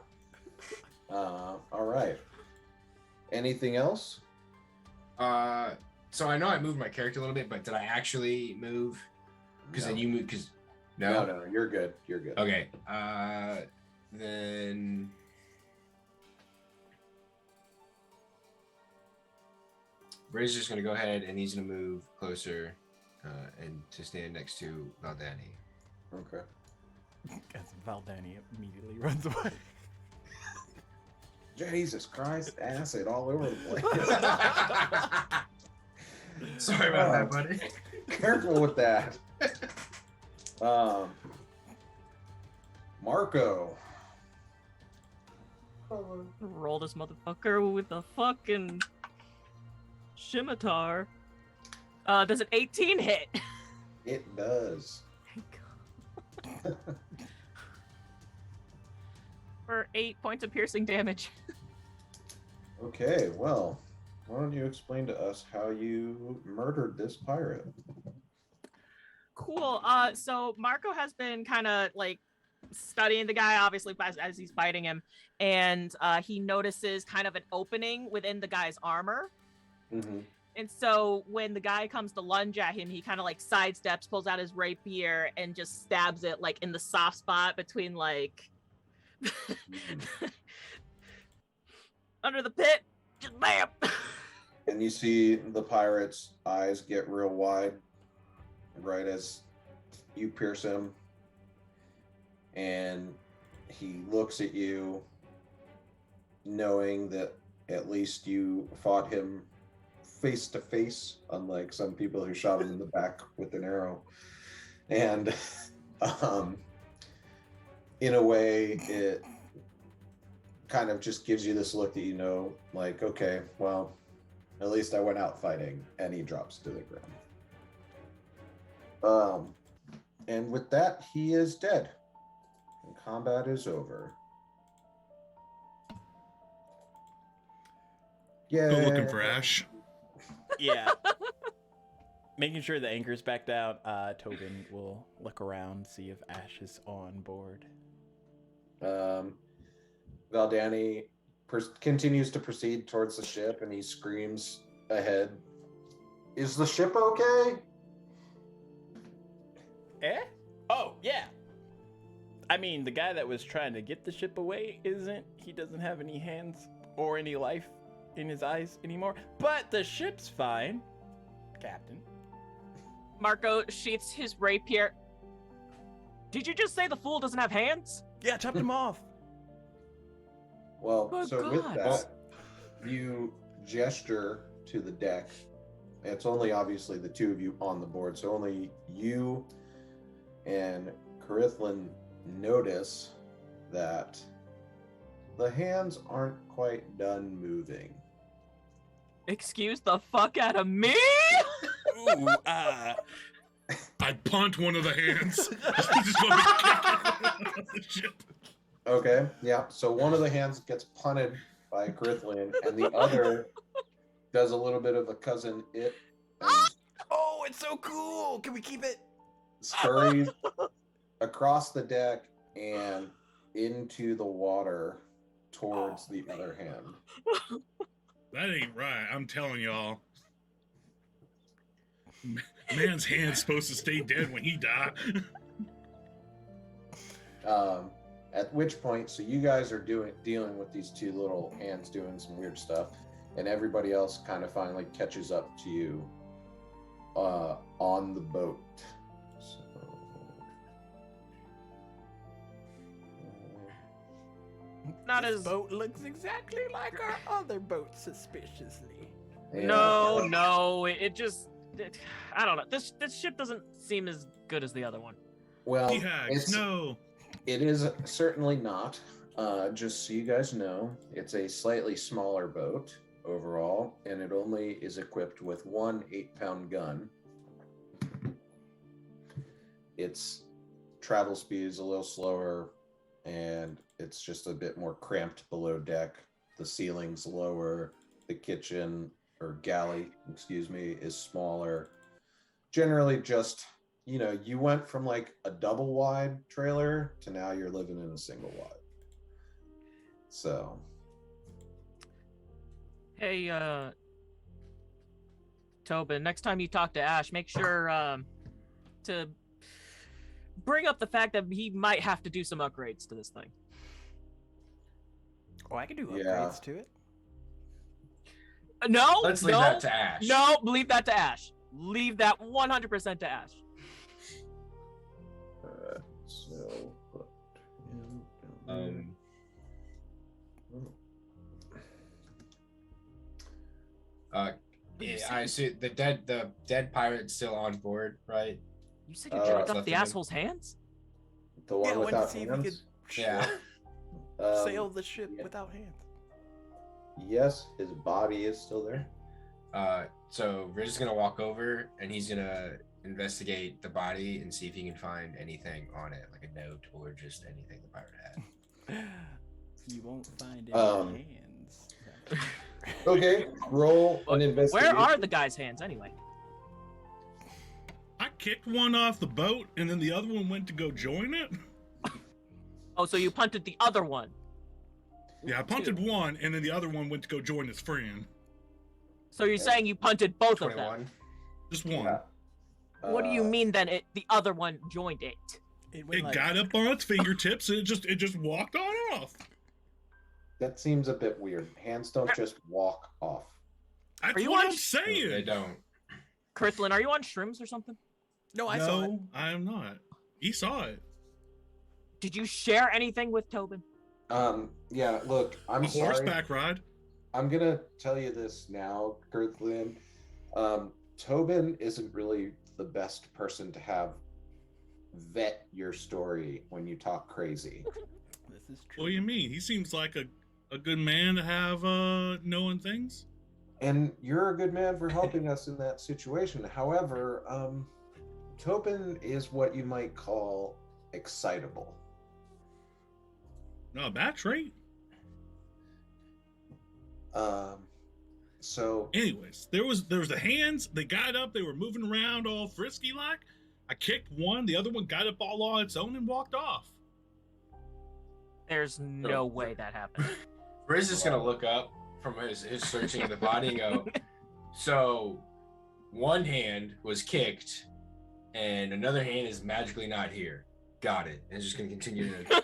All right. Anything else? So I know I moved my character a little bit, but did I actually move? Because No. then you moved. Because No, you're good. You're good. Okay. Then Bray's just gonna go ahead and he's gonna move closer, and to stand next to Valdani. Okay. As Valdani immediately runs away. Jesus Christ, acid all over the place. Sorry about that, buddy. Careful with that. Marco. Roll this motherfucker with a fucking scimitar. Does an 18 hit? It does. For 8 points of piercing damage. Okay, well, why don't you explain to us how you murdered this pirate? Cool. So Marco has been kind of like studying the guy, obviously, as he's fighting him, and he notices kind of an opening within the guy's armor. Mm-hmm. And so when the guy comes to lunge at him, he kind of like sidesteps, pulls out his rapier, and just stabs it like in the soft spot between like under the pit. Just bam. And you see the pirate's eyes get real wide right as you pierce him. And he looks at you, knowing that at least you fought him face to face, unlike some people who shot him in the back with an arrow. And in a way, it kind of just gives you this look that you know, like, okay, well, at least I went out fighting. And he drops to the ground. And with that, he is dead. And combat is over. Yeah. Go looking for Ash. Yeah. Making sure the anchor's back down, Tobin will look around, see if Ash is on board. Valdani continues to proceed towards the ship, and he screams ahead, "Is the ship okay?" Eh? Oh, yeah. I mean, the guy that was trying to get the ship away isn't. He doesn't have any hands or any life in his eyes anymore. But the ship's fine, Captain. Marco sheaths his rapier. Did you just say the fool doesn't have hands? Yeah, chopped him off. Well, Oh, so with God. that, you gesture to the deck. It's only obviously the two of you on the board, so only you and Carithlin notice that the hands aren't quite done moving. Excuse the fuck out of me? Ooh, I punt one of the hands. Just let me kick it. Shit. Okay, yeah. So one of the hands gets punted by Carithlin, and the other does a little bit of a cousin it and oh, it's so cool. Can we keep it? scurries across the deck and into the water towards the other hand. That ain't right. I'm telling y'all. Man's hand's supposed to stay dead when he die. At which point, so you guys are dealing with these two little hands doing some weird stuff, and everybody else kind of finally catches up to you on the boat. So, Not This as boat looks exactly like our other boat, suspiciously. yeah. No, it just I don't know. This ship doesn't seem as good as the other one. Well, Hags, no. it is certainly not. Just so you guys know, it's a slightly smaller boat overall, and it only is equipped with one 8-pound gun. Its travel speed is a little slower, and it's just a bit more cramped below deck. The ceiling's lower. The kitchen, or galley, excuse me, is smaller. Generally just, you went from like a double wide trailer to now you're living in a single wide. So, Hey, Tobin, next time you talk to Ash, make sure to bring up the fact that he might have to do some upgrades to this thing. Oh, I can do Yeah. upgrades to it. No, Let's leave no, that to Ash. No, leave that to Ash. Leave that 100% to Ash. so put him down Yeah, I see the dead pirate's still on board, right? You said you Uh, chopped off left the him in. asshole's hands? the one Yeah, I wanted to without see if we hands. could Yeah. sail the ship yeah. without hands. Yes, his body is still there. So we're just gonna walk over and he's gonna investigate the body and see if he can find anything on it, like a note or just anything the pirate had. You won't find any Um, hands. Okay, roll an investigation. Where are the guy's hands anyway? I kicked one off the boat, and then the other one went to go join it. Oh, so you punted the other one. Yeah, I punted one, and then the other one went to go join his friend. So you're saying you punted both of them. 21. Just one. Yeah. What do you mean then the other one joined it? It went It like, got up on its fingertips, and it just walked on off. That seems a bit weird. Hands don't just walk off. That's Are you what on I'm No, they saying. don't. Crithlin, are you on shrooms or something? no, I saw it. No, I am not. He saw it. Did you share anything with Tobin? Yeah, look, I'm A sorry. horseback ride. I'm gonna tell you this now, Kirkland. Tobin isn't really the best person to have vet your story when you talk crazy. This is true. What do you mean? He seems like a good man to have knowing things. And you're a good man for helping us in that situation. However, Tobin is what you might call excitable. No, bad trait. So Anyways, there was the hands. They got up. They were moving around all frisky like. I kicked one. The other one got up all on its own and walked off. There's no way that happened. Riz is gonna look up from his searching of the body and go, so one hand was kicked and another hand is magically not here. Got it. And just gonna continue to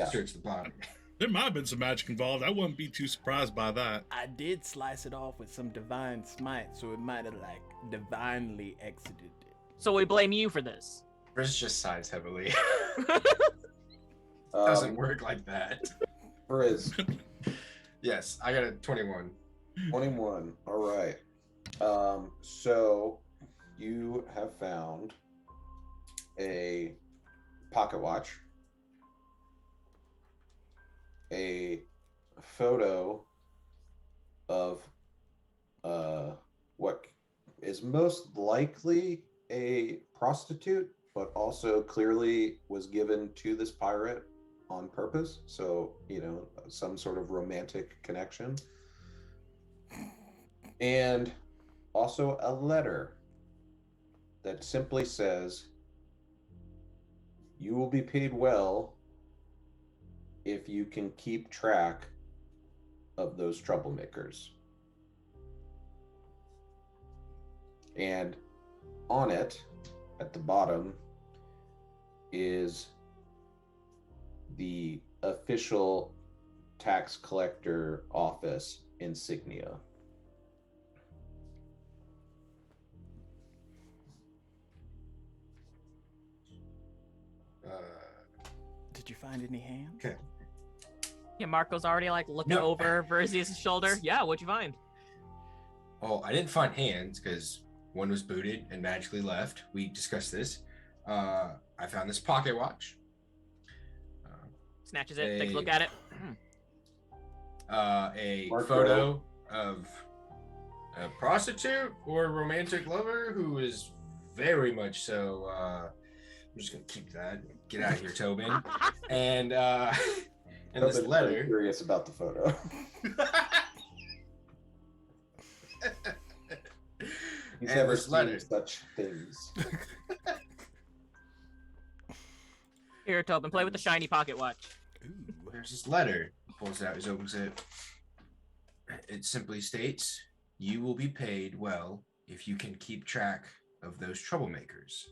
search the body. There might have been some magic involved. I wouldn't be too surprised by that. I did slice it off with some divine smite, so it might have like divinely exited it. So we blame you for this. Riz just sighs heavily. Doesn't work like that. Riz, Yes, I got a 21. 21. All right. So you have found a pocket watch, a photo of what is most likely a prostitute, but also clearly was given to this pirate on purpose. So, some sort of romantic connection. And also a letter that simply says, "You will be paid well if you can keep track of those troublemakers." And on it, at the bottom, is the official tax collector office insignia. Did you find any hands? Okay. Yeah, Marco's already like looking No. over Verzius' shoulder. Yeah, what'd you find? Oh, I didn't find hands because one was booted and magically left. We discussed this. I found this pocket watch. Snatches it, takes a look at it. A Marco. photo of a prostitute or romantic lover who is very much so. I'm just gonna keep that. Get out of here, Tobin. And this Tobin's very letter. curious about the photo. He's And never this seen letter. such things. Here, Tobin, play with the shiny pocket watch. Ooh. There's this letter. Pulls it out, he opens it. It simply states, "You will be paid well if you can keep track of those troublemakers."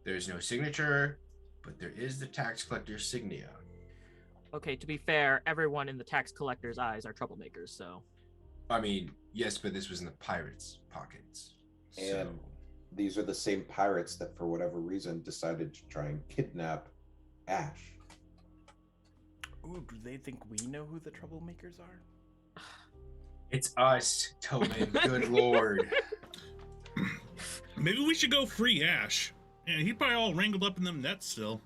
There's no signature, but there is the tax collector's signia. Okay, to be fair, everyone in the tax collector's eyes are troublemakers, so. I mean, yes, but this was in the pirates' pockets. So, And these are the same pirates that, for whatever reason, decided to try and kidnap Ashe. Ooh, do they think we know who the troublemakers are? it's us, Tobin. Good lord. Maybe we should go free Ashe. Yeah, he'd probably all wrangled up in them nets still.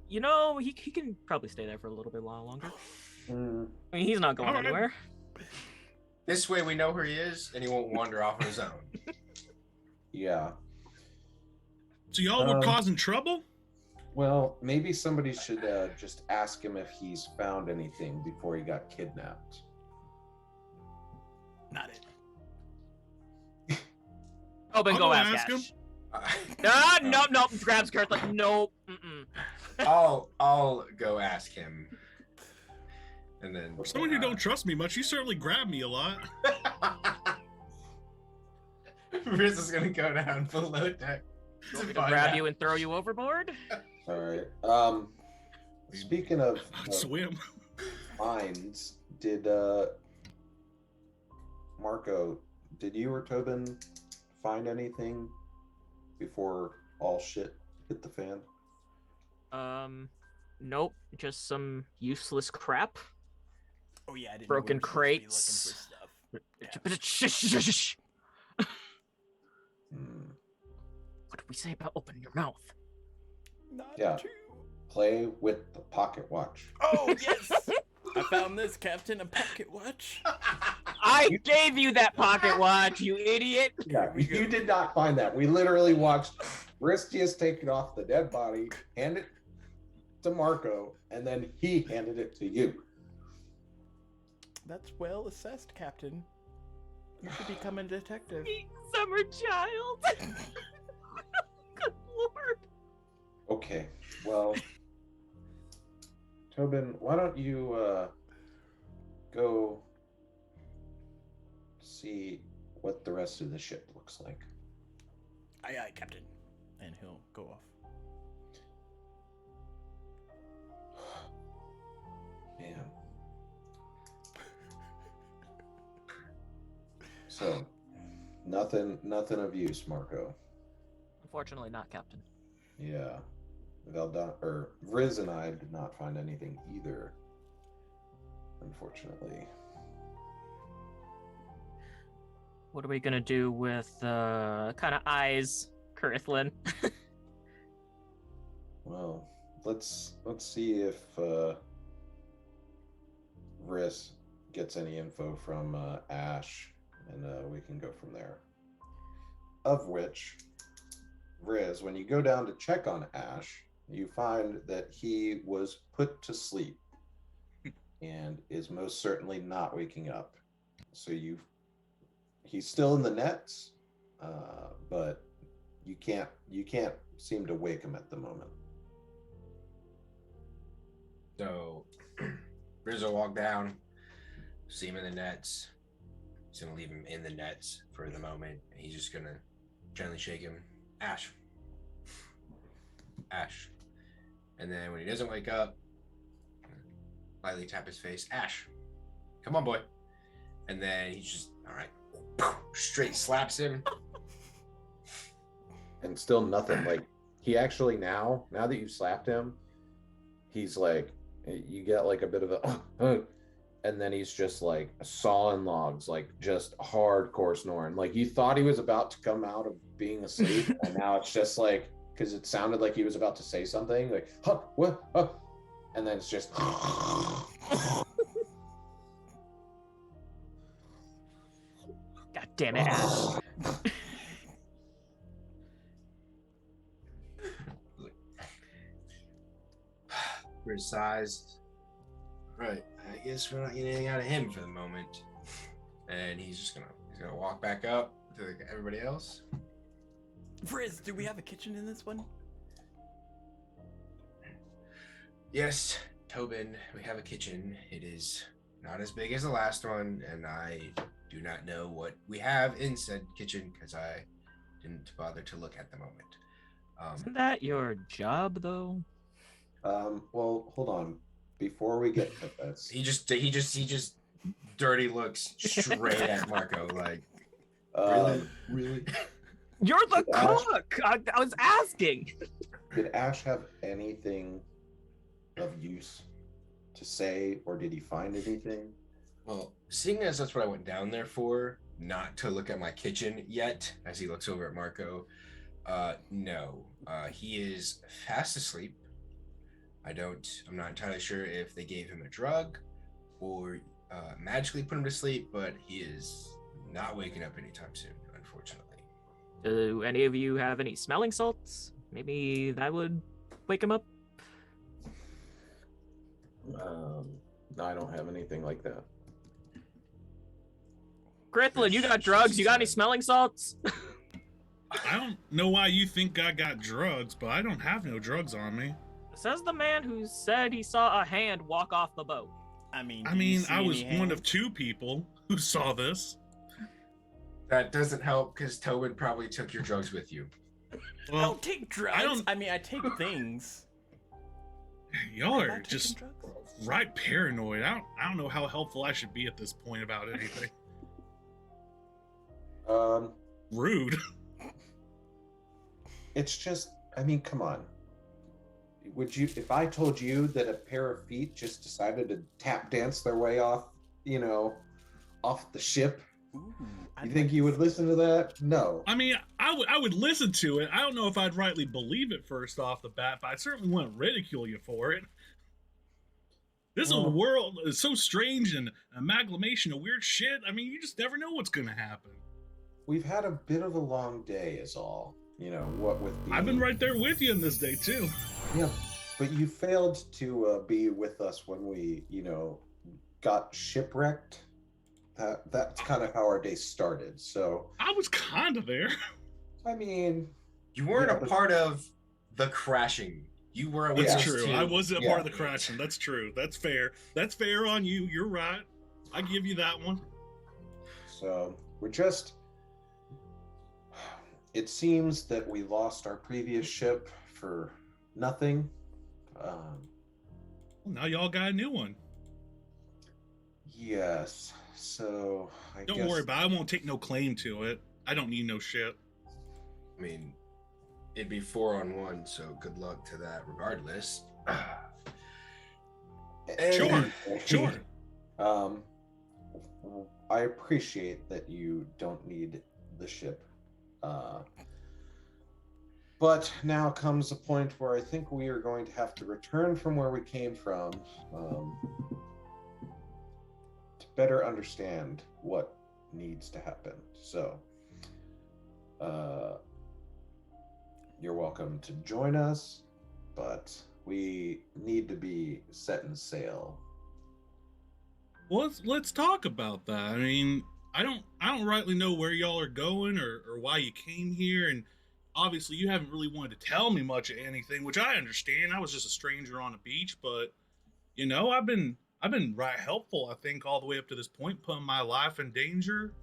You know, he can probably stay there for a little bit longer. Mm, I mean, he's not going Alright. anywhere. This way we know where he is, and he won't wander off on his own. yeah. So y'all were Um, causing trouble? Well, maybe somebody should just ask him if he's found anything before he got kidnapped. Not it. Tobin, I'll go go ask ask him. Ash. Ah, no, no, grabs Kurt like, nope. I'll go ask him. And then For someone who don't trust me much, you certainly grab me a lot. Riz is gonna go down below deck. Want me to grab you and throw you overboard? All right. Speaking of Swim. mines, did Marco, did you or Tobin find anything before all shit hit the fan? Nope, just some useless crap. Oh yeah, I didn't. Broken know we were supposed crates. to be looking for stuff. Shh. Hmm. What did we say about opening your mouth? Not Yeah. true. Play with the pocket watch. Oh yes, I found this, Captain, a pocket watch. I gave you that pocket watch, you idiot. Yeah, you did not find that. We literally watched Ristius take it off the dead body, hand it to Marco, and then he handed it to you. That's well assessed, Captain. You should become a detective. Summer child. Good lord. Okay, well, Tobin, why don't you go see what the rest of the ship looks like? Aye, aye, Captain. And he'll go off. Man. So, nothing of use, Marco. Unfortunately, not, Captain. Yeah. Riz and I did not find anything either, unfortunately. What are we gonna do with kind of eyes, Curthlin? Well, let's see if Riz gets any info from Ashe, and we can go from there. Of which, Riz, when you go down to check on Ashe, you find that he was put to sleep and is most certainly not waking up. So he's still in the nets, but you can't seem to wake him at the moment. So Rizzo walk down, see him in the nets. He's gonna leave him in the nets for the moment. And he's just gonna gently shake him. Ashe. And then when he doesn't wake up, lightly tap his face. Ashe, come on, boy. And then he's just, all right, straight slaps him. And still nothing. Like, he actually now that you've slapped him, he's like, you get like a bit of a and then he's just like sawing logs, like just hardcore snoring. Like, you thought he was about to come out of being asleep, and now it's just like, because it sounded like he was about to say something, like, huh, what, huh? And then it's just God damn it, Ash. Riz sighs. Right, I guess we're not getting anything out of him for the moment. And he's gonna walk back up to everybody else. Riz, do we have a kitchen in this one? Yes, Tobin, we have a kitchen. It is not as big as the last one, and I do not know what we have in said kitchen because I didn't bother to look at the moment. Isn't that your job, though? well, hold on. Before we get to this, He just dirty looks straight at Marco, like, really? You're the Did Ash- cook! I was asking! did Ashe have anything of use to say, or did he find anything? Well, seeing as that's what I went down there for, not to look at my kitchen yet, as he looks over at Marco, no. He is fast asleep. I'm not entirely sure if they gave him a drug or magically put him to sleep, but he is not waking up anytime soon, unfortunately. Do any of you have any smelling salts? Maybe that would wake him up? No, I don't have anything like that. Grithlin, you got drugs? You got any smelling salts? I don't know why you think I got drugs, but I don't have no drugs on me. Says the man who said he saw a hand walk off the boat. I mean, I was one of two people who saw this. That doesn't help because Tobin probably took your drugs with you. I Well, don't take drugs. I mean, I take things. y'all Have I are taken just drugs? right paranoid. I don't know how helpful I should be at this point about anything. Rude. It's just, I mean, come on. Would you, if I told you that a pair of feet just decided to tap dance their way off, off the ship, Ooh, you think you would listen to that? No. I mean, I would listen to it. I don't know if I'd rightly believe it first off the bat, but I certainly wouldn't ridicule you for it. This world is so strange and amalgamation of weird shit. I mean, you just never know what's going to happen. We've had a bit of a long day is all. What with the... I've been right there with you in this day, too. Yeah, but you failed to be with us when we, got shipwrecked. that's kind of how our day started. So, I was kind of there. I mean, You weren't yeah, a but- part of the crashing. You were a That's witness true. to. I wasn't a yeah. part of the crashing. That's true. That's fair. That's fair on you. You're right. I give you that one. So we're just. It seems that we lost our previous ship for nothing. Um, Well, now y'all got a new one. yes. So I Don't guess. worry about it. I won't take no claim to it. I don't need no shit. I mean, it'd be 4-on-1, so good luck to that regardless. Sure. Sure. Um, I appreciate that you don't need the ship. But now comes a point where I think we are going to have to return from where we came from to better understand what needs to happen. So, you're welcome to join us, but we need to be setting sail. Well, let's talk about that. I mean, I don't rightly know where y'all are going or why you came here, and obviously you haven't really wanted to tell me much of anything, which I understand. I was just a stranger on a beach, but you know, I've been right helpful, I think, all the way up to this point, putting my life in danger.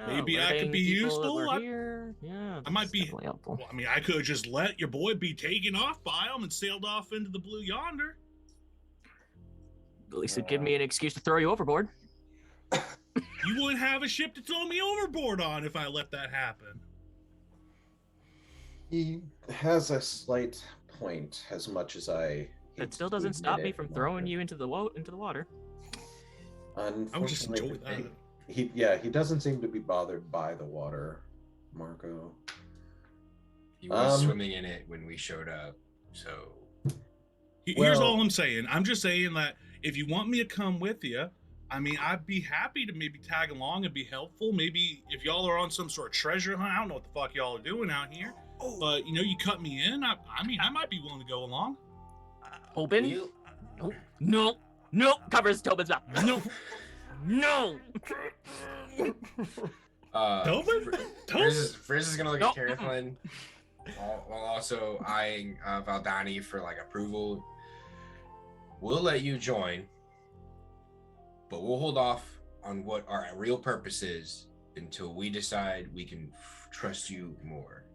Maybe I could letting be people that useful. were here. Yeah, I might that's be. definitely helpful. Well, I mean, I could have just let your boy be taken off by him and sailed off into the blue yonder. At least it'd give me an excuse to throw you overboard. You wouldn't have a ship to throw me overboard on if I let that happen. He has a slight point, as much as I. That still doesn't stop me from throwing you into the water. I would just enjoy Unfortunately, that. he doesn't seem to be bothered by the water, Marco. He was swimming in it when we showed up, so. Here's Well- all I'm saying. I'm just saying that if you want me to come with you, I mean, I'd be happy to maybe tag along and be helpful. Maybe if y'all are on some sort of treasure hunt, I don't know what the fuck y'all are doing out here. But, you know, you cut me in. I mean, I might be willing to go along. Tobin? You, No. Covers Tobin's mouth. No. No. Tobin? Frizz is gonna look No. at Carathlin while also eyeing Valdani for like approval. We'll let you join, but we'll hold off on what our real purpose is until we decide we can trust you more.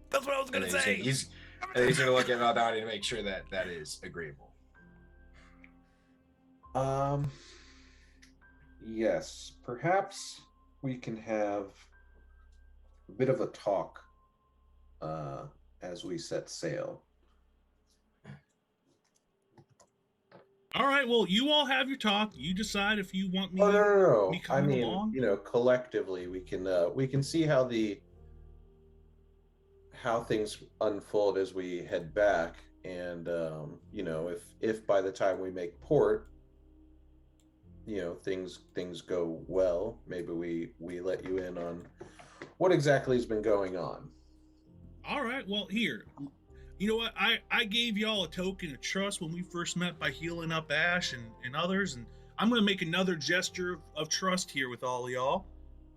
That's what I was And then he's gonna look at Valdani to make sure that that is agreeable. Yes, perhaps we can have a bit of a talk as we set sail. All right, well, you all have your talk. You decide if you want me Oh, no. me I coming mean, along. collectively we can see how things unfold as we head back, and if by the time we make port, things go well, maybe we let you in on what exactly has been going on. All right, well, here. You know what? I gave y'all a token of trust when we first met by healing up Ashe and others, and I'm going to make another gesture of trust here with all of y'all,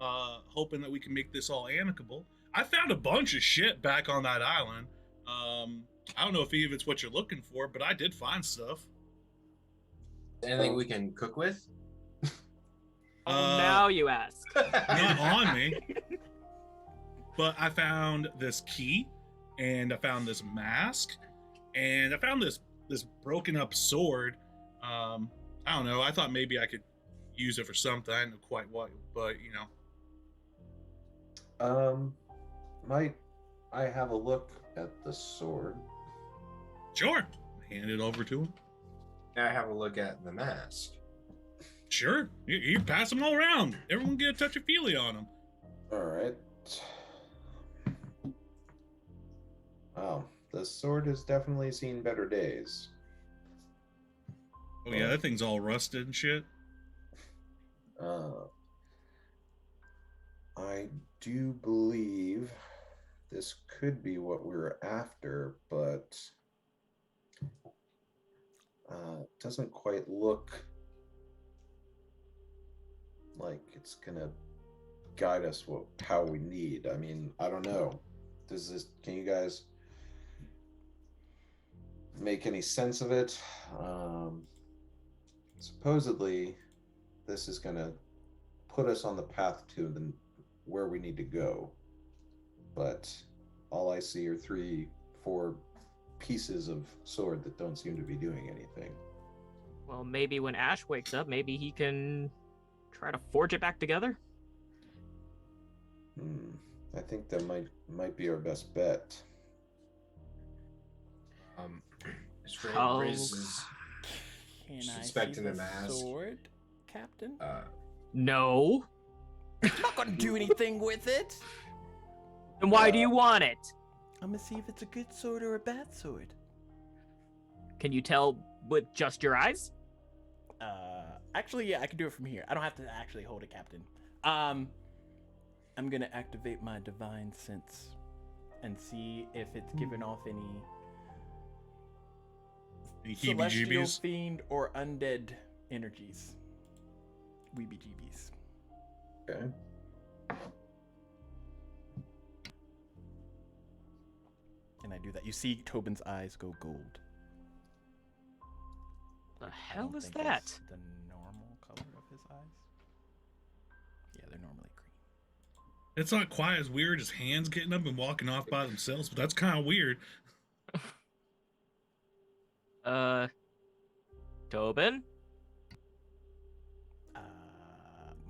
hoping that we can make this all amicable. I found a bunch of shit back on that island. I don't know if it's what you're looking for, but I did find stuff. Anything we can cook with? Now you ask. Not on me. But I found this key, and I found this mask, and I found this broken up sword. I don't know. I thought maybe I could use it for something. I don't know quite what, but you know. Might I have a look at the sword? Sure. Hand it over to him. Now I have a look at the mask. Sure. You pass them all around. Everyone get a touchy-feely on them. All right. Wow, the sword has definitely seen better days. Oh yeah, that thing's all rusted and shit. I do believe this could be what we're after, but it doesn't quite look like it's gonna guide us how we need. I mean, I don't know. Can you guys make any sense of it? Supposedly, this is gonna put us on the path to where we need to go. But all I see are 4 pieces of sword that don't seem to be doing anything. Well, maybe when Ash wakes up, maybe he can try to forge it back together. I think that might be our best bet. Oh, Riz is Can Just I see inspecting the the mask. sword, Captain? no. I'm not gonna do anything with it. Then why do you want it? I'm gonna see if it's a good sword or a bad sword. Can you tell with just your eyes? Actually, yeah, I can do it from here. I don't have to actually hold it, Captain. I'm gonna activate my divine sense and see if it's giving off any celestial, heebie-jeebies? fiend, or undead energies. Weebie-jeebies. Okay. And I do that. You see Tobin's eyes go gold. The I hell don't is think that? it's the normal color of his eyes. Yeah, they're normally green. It's not quite as weird as hands getting up and walking off by themselves, but that's kind of weird. Tobin?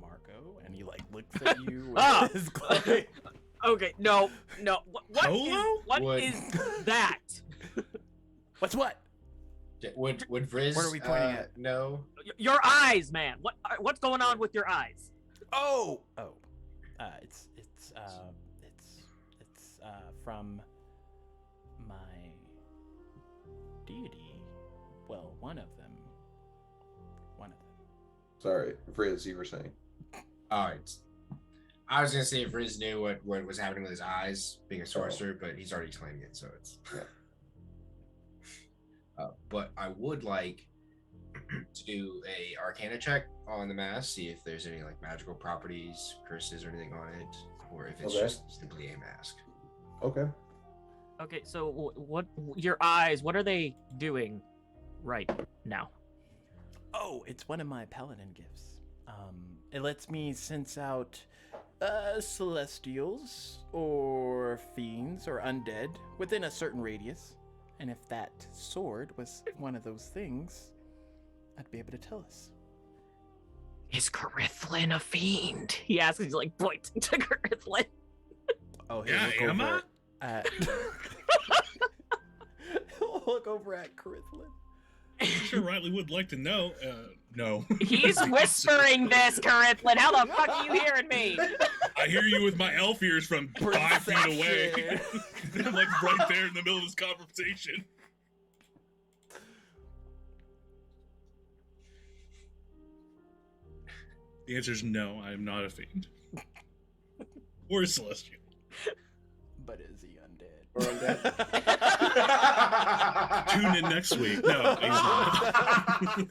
Marco, and he like looks at you with Ah! his glare. Okay, no. Polo? What is that? What's what? would Riz What are we pointing at? know? Your eyes, man. What's going on with your eyes? Oh. It's from my deity. Well, one of them. Sorry, Frizz, you were saying. Alright. I was gonna say if Riz knew what was happening with his eyes, being a sorcerer, but he's already explaining it, so it's Yeah. But I would like to do a Arcana check on the mask, see if there's any like magical properties, curses, or anything on it, or if it's Okay. just simply a mask. Okay. Okay, so what your eyes? What are they doing right now? Oh, it's one of my paladin gifts. It lets me sense out celestials or fiends or undead within a certain radius. And if that sword was one of those things, I'd be able to tell us. Is Carithlin a fiend? He asks. He's like pointing to Carithlin. Oh, he'll Yeah, look am over I? at... He'll look over at Carithlin. I'm sure Riley would like to know. No. He's whispering this, Carithlin. How the fuck are you hearing me? I hear you with my elf ears from 5 feet away. I'm like right there in the middle of this conversation. The answer is no, I am not a fiend. Or a celestial. But is he undead? Or undead. Tune in next week. No, he's not.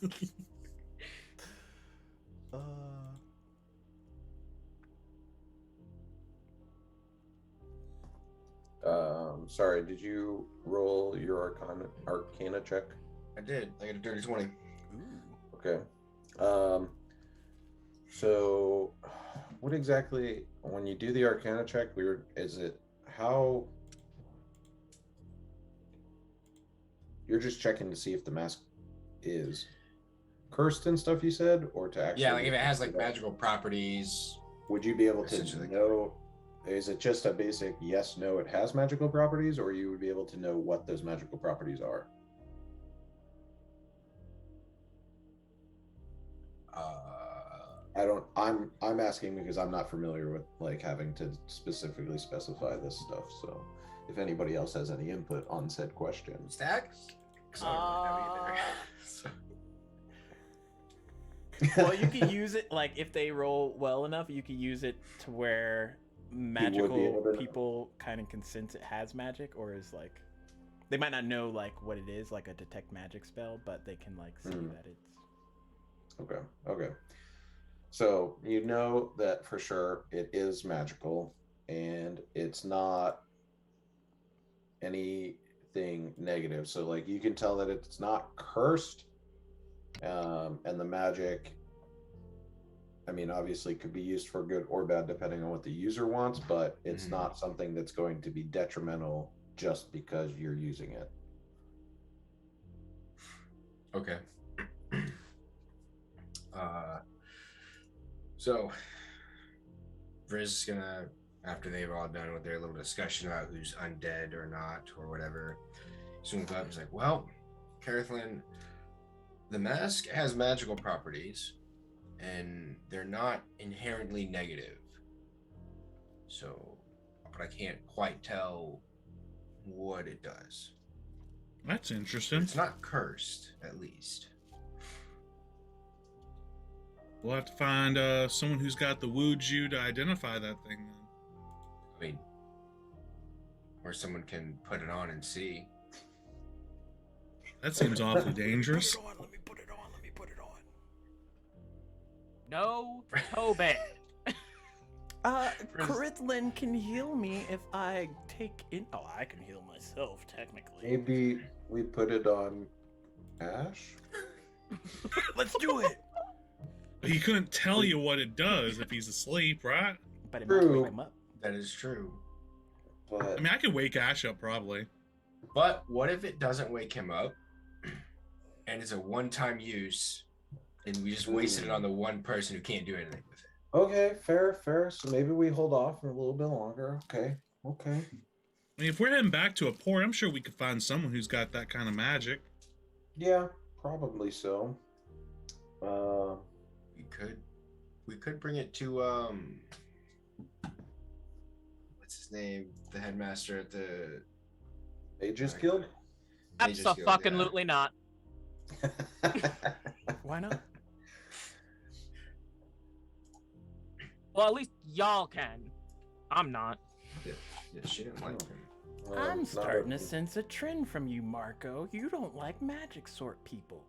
Sorry, did you roll your Arcana check? I did. I got a dirty 20. Ooh. Okay. So what exactly, when you do the Arcana check, is it how you're just checking to see if the mask is cursed and stuff, you said, or to actually? Yeah, like if it has like magical properties. Would you be able to Essentially. know? Is it just a basic yes, no, it has magical properties, or you would be able to know what those magical properties are? I'm asking because I'm not familiar with like having to specifically specify this stuff. So if anybody else has any input on said question. Stacks? 'Cause I don't really know either. So- Well, you can use it, like, if they roll well enough, you can use it to where able magical to- people kind of can sense it has magic, or is like, they might not know like what it is, like a detect magic spell, but they can like see Mhm. that it's. Okay. So you know that for sure it is magical, and it's not anything negative. So like you can tell that it's not cursed, and the magic, I mean, obviously could be used for good or bad depending on what the user wants, but it's not something that's going to be detrimental just because you're using it. Okay. So Riz is gonna, after they've all done with their little discussion about who's undead or not or whatever, swings up and is like, well, Carathlin, the mask has magical properties and they're not inherently negative. So, but I can't quite tell what it does. That's interesting. It's not cursed, at least. We'll have to find someone who's got the Wuju to identify that thing then. I mean, or someone can put it on and see. That seems awfully dangerous. Let me put it on. No, Tobin. Carithlin can heal me if I take in. Oh, I can heal myself technically. Maybe we put it on Ashe? Let's do it. He couldn't tell you what it does if he's asleep, right? But it might True. wake him up. That is true. But I mean, I could wake Ashe up probably. But what if it doesn't wake him up and it's a one-time use and we just wasted it on the one person who can't do anything with it? okay, fair. So maybe we hold off for a little bit longer. Okay. I mean, if we're heading back to a port, I'm sure we could find someone who's got that kind of magic. Yeah, probably so. We could bring it to what's his name? The headmaster at the Aegis Guild? Aegis Guild, Absolutely not. Why not? Well, at least y'all can. I'm not. Yeah, she didn't like him. Well, I'm it's not starting a- to sense a trend from you, Marco. You don't like magic sort people.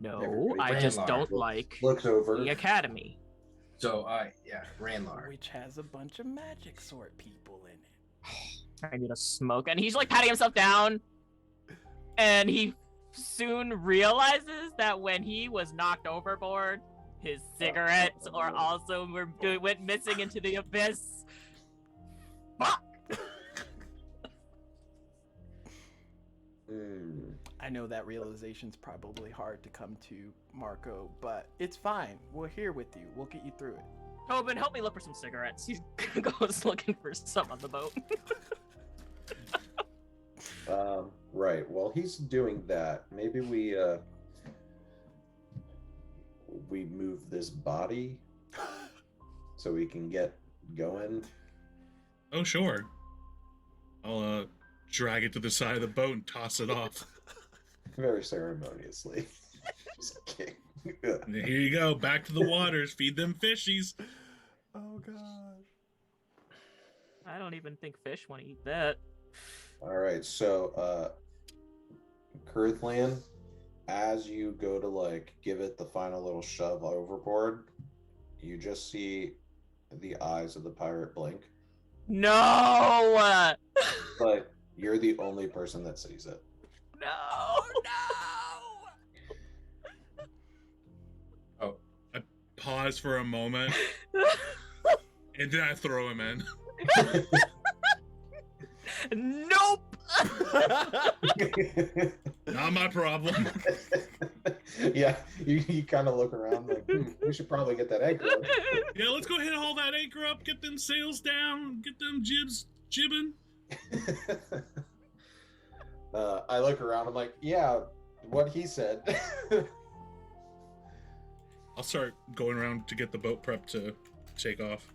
No, Everybody I ran just large. don't like Looks over. the academy. So, Ranlar. Which has a bunch of magic sort people in it. I need a smoke. And he's like patting himself down. And he soon realizes that when he was knocked overboard, his cigarettes went missing into the abyss. Fuck! I know that realization's probably hard to come to, Marco, but it's fine. We're here with you. We'll get you through it. Tobin, help me look for some cigarettes. He goes looking for some on the boat. Right. While he's doing that, maybe we move this body so we can get going. Oh, sure. I'll drag it to the side of the boat and toss it off. Very ceremoniously. Just kidding. And here you go, back to the waters. Feed them fishies. Oh, God. I don't even think fish want to eat that. All right, so Kurthland, as you go to like give it the final little shove overboard, you just see the eyes of the pirate blink, No! but you're the only person that sees it. No! Oh, Pause for a moment, and then I throw him in. Nope! Not my problem. Yeah, you kind of look around like, we should probably get that anchor up. Yeah, let's go ahead and haul that anchor up, get them sails down, get them jibs jibbing. I look around, I'm like, yeah, what he said. I'll start going around to get the boat prepped to take off.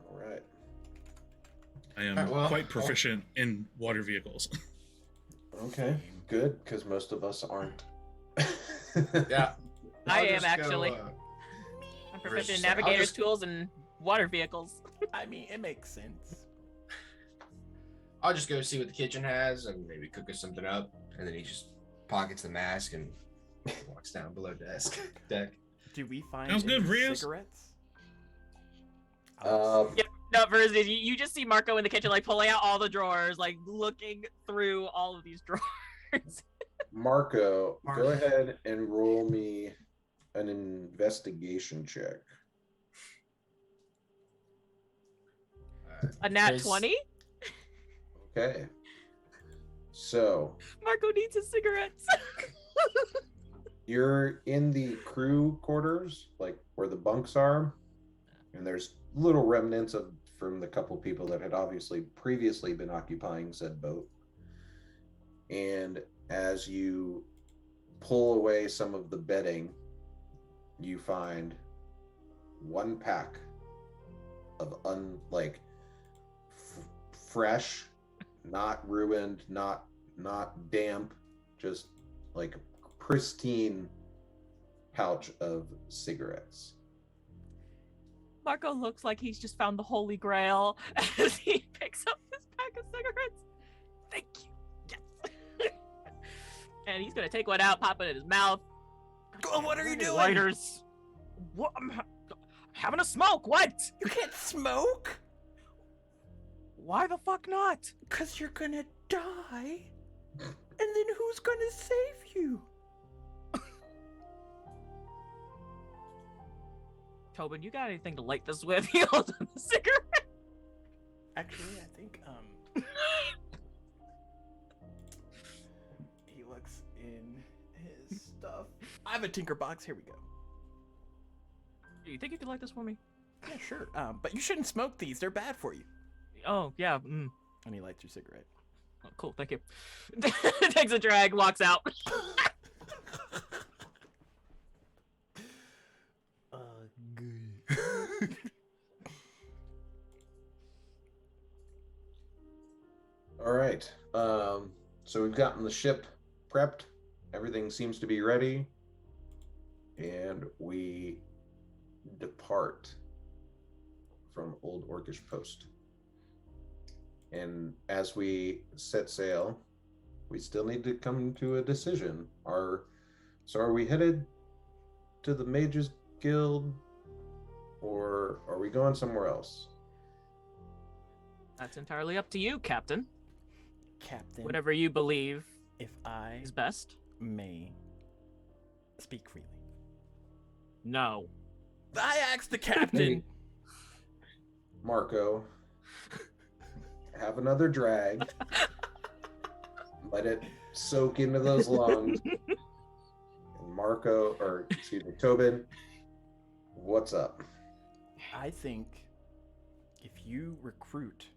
All right. I am Alright, well, quite proficient in water vehicles. Okay, good, because most of us aren't. yeah. I I'll am just actually. Go, I'm proficient in Just like, I'll navigator's just- tools and water vehicles. I mean, it makes sense. I'll just go see what the kitchen has and maybe cook us something up. And then he just pockets the mask and Walks down below deck. Do we find Sounds good, any Rios. cigarettes? Yep. No, versus you just see Marco in the kitchen, like pulling out all the drawers, like looking through all of these drawers. Marco, go ahead and roll me an investigation check. A nat Chris- 20? Okay. So Marco needs his cigarettes. you're in the crew quarters, like where the bunks are, and there's little remnants of from the couple people that had obviously previously been occupying said boat. And as you pull away some of the bedding, you find one pack of fresh, not ruined, not damp, just like pristine pouch of cigarettes. Marco looks like he's just found the Holy Grail as he picks up this pack of cigarettes. Thank you. Yes. And he's gonna take one out, pop it in his mouth. Oh, what are you doing? Lighters. What? I'm having a smoke. What? You can't smoke? Why the fuck not? Because you're gonna die. And then who's gonna save you? Tobin, you got anything to light this with? He holds up the cigarette. Actually, I think, he looks in his stuff. I have a tinker box. Here we go. Do you think you could light this for me? Yeah, sure. But you shouldn't smoke these. They're bad for you. Oh, yeah. And he lights your cigarette. Oh, cool, thank you. Takes a drag, walks out. Good. All right. So we've gotten the ship prepped. Everything seems to be ready. And we depart from Old Orcish Post. And as we set sail, we still need to come to a decision. Are we headed to the Mages Guild, or are we going somewhere else? That's entirely up to you, Captain. Captain, Whatever you believe if I is best. may speak freely. No. I asked the captain. Marco, have another drag. Let it soak into those lungs. And Marco, or excuse me, Tobin, what's up? I think if you recruit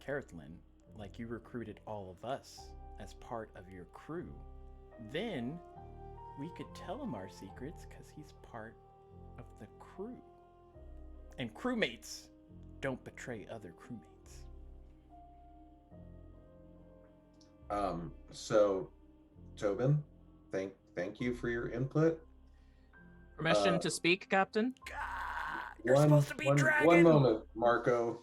Carathlin like you recruited all of us as part of your crew, then we could tell him our secrets because he's part of the crew. And crewmates don't betray other crewmates. So Tobin, thank you for your input. Permission to speak, Captain? You're supposed to be dragon. One moment, Marco.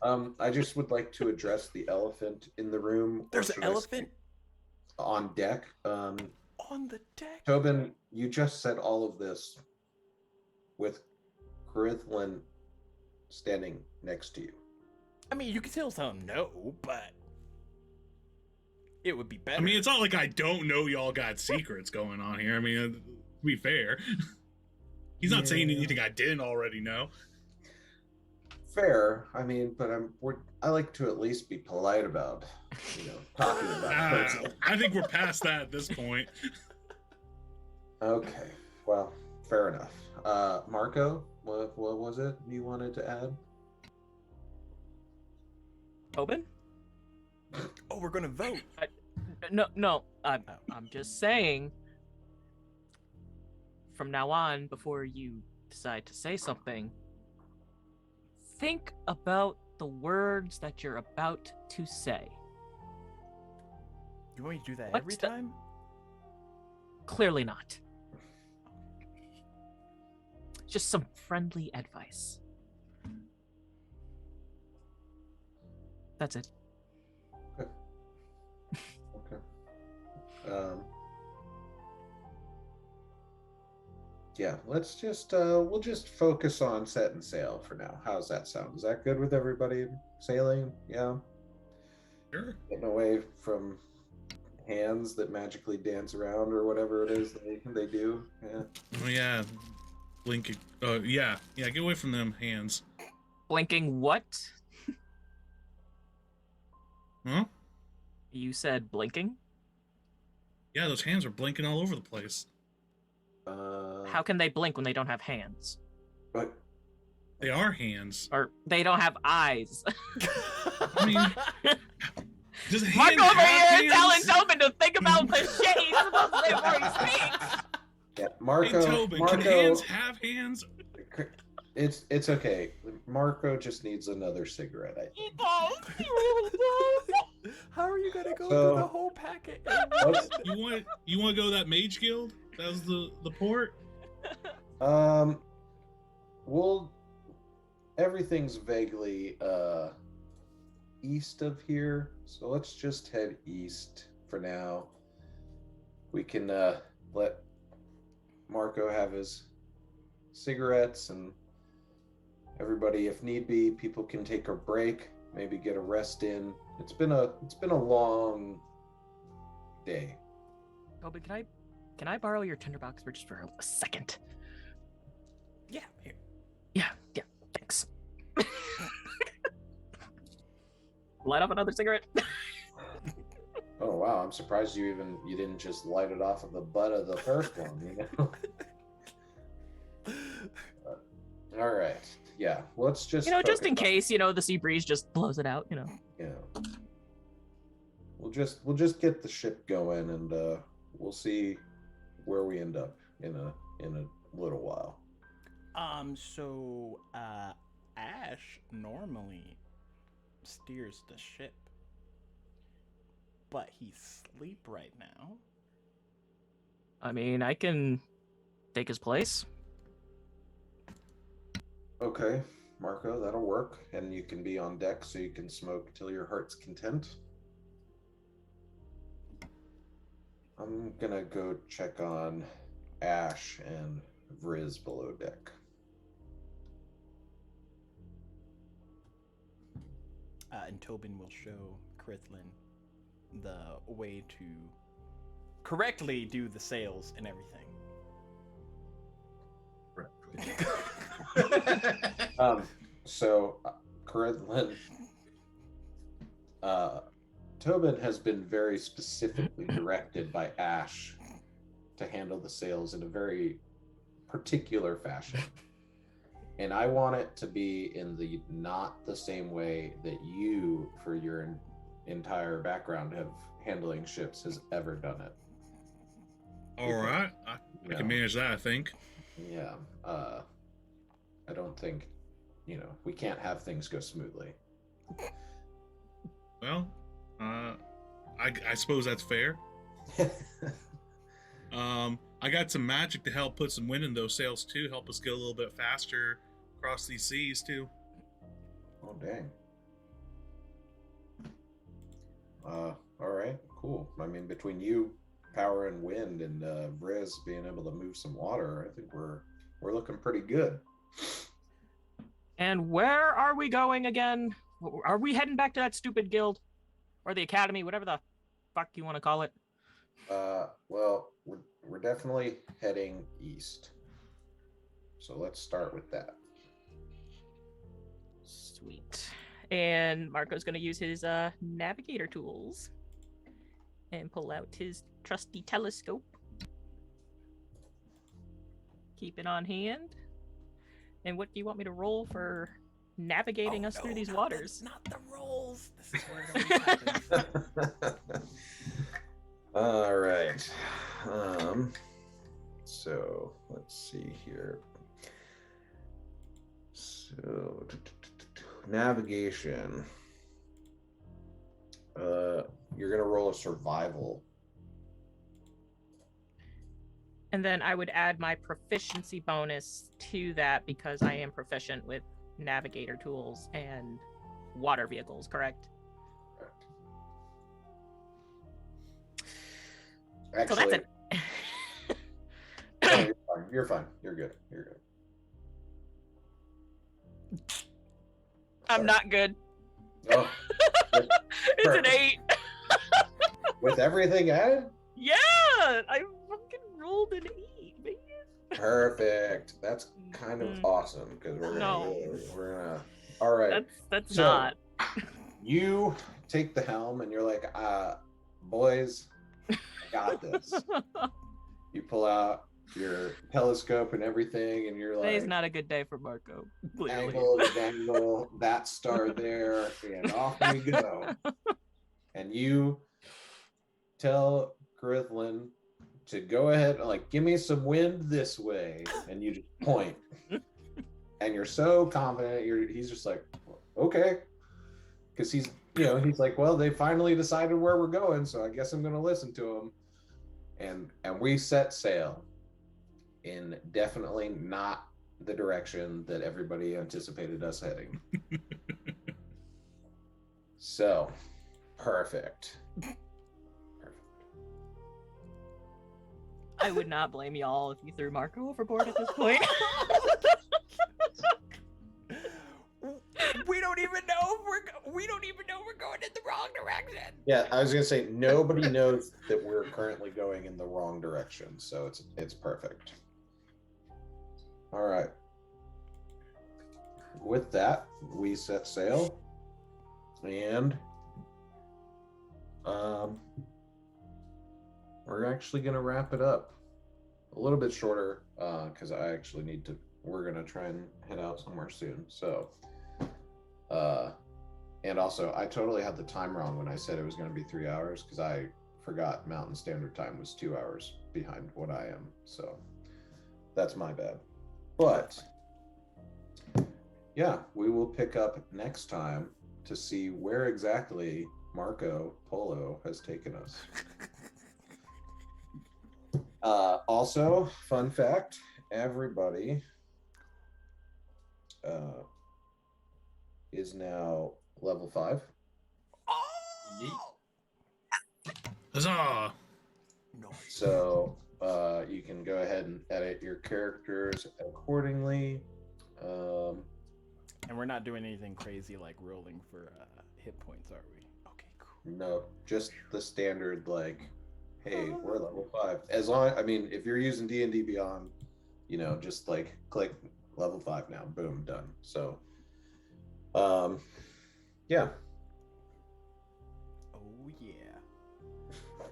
I just would like to address the elephant in the room. or There's an should I say elephant on deck. on the deck. Tobin, you just said all of this with Carathlin standing next to you. I mean, you can still tell him no, but it would be better. I mean, it's not like I don't know y'all got secrets going on here. I mean, to be fair, he's not saying Yeah. anything I didn't already know. Fair. I mean, but I like to at least be polite about, talking about it personally. I think we're past that at this point. Okay. Well, fair enough. Marco, what was it you wanted to add? Tobin? Oh, we're gonna vote. No. I'm just saying. From now on, before you decide to say something, think about the words that you're about to say. You want me to do that What's every the- time? Clearly not. Just some friendly advice. That's it. Okay. yeah, let's just we'll just focus on setting sail for now. How's that sound? Is that good with everybody? Sailing? Yeah. Sure. Getting away from hands that magically dance around or whatever it is they do. Yeah. Oh yeah, blinking. Yeah. Get away from them hands. Blinking what? Huh? You said blinking? Yeah, those hands are blinking all over the place. How can they blink when they don't have hands? But They are hands. Or they don't have eyes? I mean, does a Mark hand over have here telling hands? Tobin to think about the shit he's supposed to say before he speaks. yeah, Hey, Marco. Tobin, can hands have hands? It's okay. Marco just needs another cigarette, I He think. does. He really does. How are you gonna go So- through the whole packet? Let's- You want to go to that mage guild? That was the port. Well, everything's vaguely east of here, so let's just head east for now. We can let Marco have his cigarettes, and everybody, if need be, people can take a break, maybe get a rest in. It's been a long day. Tobin, can I borrow your tinderbox for just for a second? Yeah. Here. Yeah, thanks. Light up another cigarette. Oh wow, I'm surprised you didn't just light it off of the butt of the first one, you know? All right. Yeah, let's just Just in focus on- case, the sea breeze just blows it out, Yeah. We'll just get the ship going, and we'll see where we end up in a little while. So Ashe normally steers the ship, but he's asleep right now. I mean, I can take his place. Okay, Marco, that'll work, and you can be on deck so you can smoke till your heart's content. I'm gonna go check on Ashe and Vriz below deck. And Tobin will show Crithlin the way to correctly do the sails and everything. So, Corinne, Tobin has been very specifically directed by Ashe to handle the sails in a very particular fashion. And I want it to be in not the same way that you, for your entire background, have handling ships has ever done it. All right, I Yeah. can manage that. I think. Yeah. I don't think, we can't have things go smoothly. Well, I suppose that's fair. I got some magic to help put some wind in those sails too. Help us get a little bit faster across these seas too. Oh, dang. All right, cool. I mean, between you, power and wind, and Vriz being able to move some water, I think we're looking pretty good. And where are we going again? Are we heading back to that stupid guild? Or the academy, whatever the fuck you want to call it? Well, we're definitely heading east. So let's start with that. Sweet. And Marco's going to use his navigator tools and pull out his trusty telescope. Keep it on hand. And what do you want me to roll for navigating us through these waters? Not the rolls. This is where it always happens. All right. So let's see here. So navigation. You're gonna roll a survival. And then I would add my proficiency bonus to that because I am proficient with navigator tools and water vehicles, correct? Actually, So that's no, you're you're fine. You're good. You're good. I'm Sorry. not good. Oh, It's an perfect. 8. with everything added? Yeah, I fucking rolled an 8, man. Perfect. That's kind of awesome because No. we're gonna. All right. That's So- not. You take the helm and you're like, boys, I got this. You pull out your telescope and everything, and you're like, Today's not a good day for Marco. Clearly. angle the dangle, that star there, and off we go. And you tell Grithlin to go ahead and like give me some wind this way, and you just point. And you're so confident, he's just like, okay. Because he's like, well, they finally decided where we're going, so I guess I'm gonna listen to them. And we set sail in definitely not the direction that everybody anticipated us heading. So, perfect. I would not blame y'all if you threw Marco overboard at this point. We don't even know we're going in the wrong direction. Yeah, I was gonna say nobody knows that we're currently going in the wrong direction, so it's perfect. All right. With that, we set sail, and we're actually gonna wrap it up a little bit shorter because I actually we're gonna try and head out somewhere soon. So, and also I totally had the time wrong when I said it was gonna be 3 hours because I forgot Mountain Standard Time was 2 hours behind what I am. So that's my bad. But yeah, we will pick up next time to see where exactly Marco Polo has taken us. Also, fun fact, everybody is now level 5. Oh! Huzzah! Nice. So you can go ahead and edit your characters accordingly. And we're not doing anything crazy like rolling for hit points, are we? Okay, cool. No, just the standard like, hey, we're level 5. As long, I mean, if you're using D&D Beyond, just like click level 5 now, boom, done. So, yeah, Oh yeah.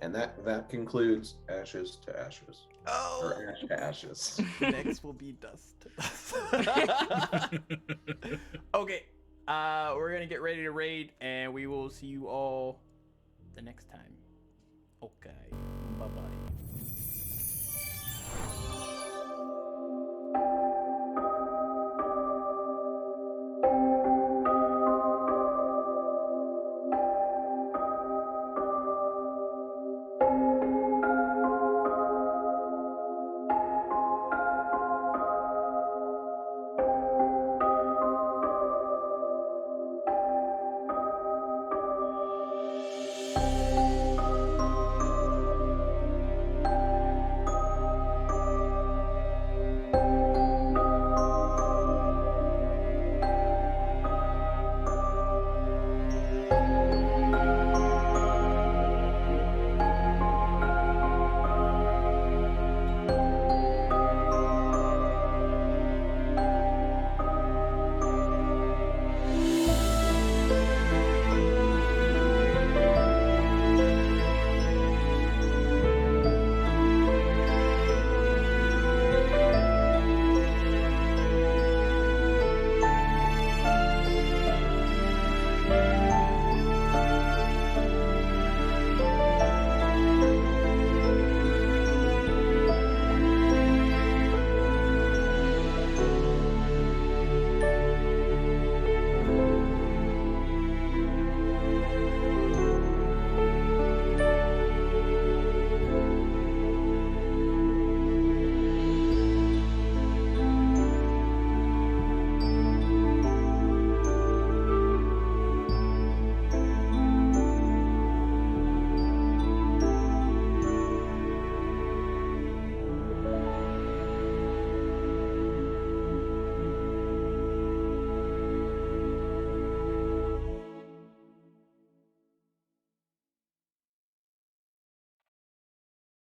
and that concludes Ashes to Ashes, Oh. or Ash to Ashes. Next will be Dust to Dust. Okay. We're gonna get ready to raid, and we will see you all the next time. Okay.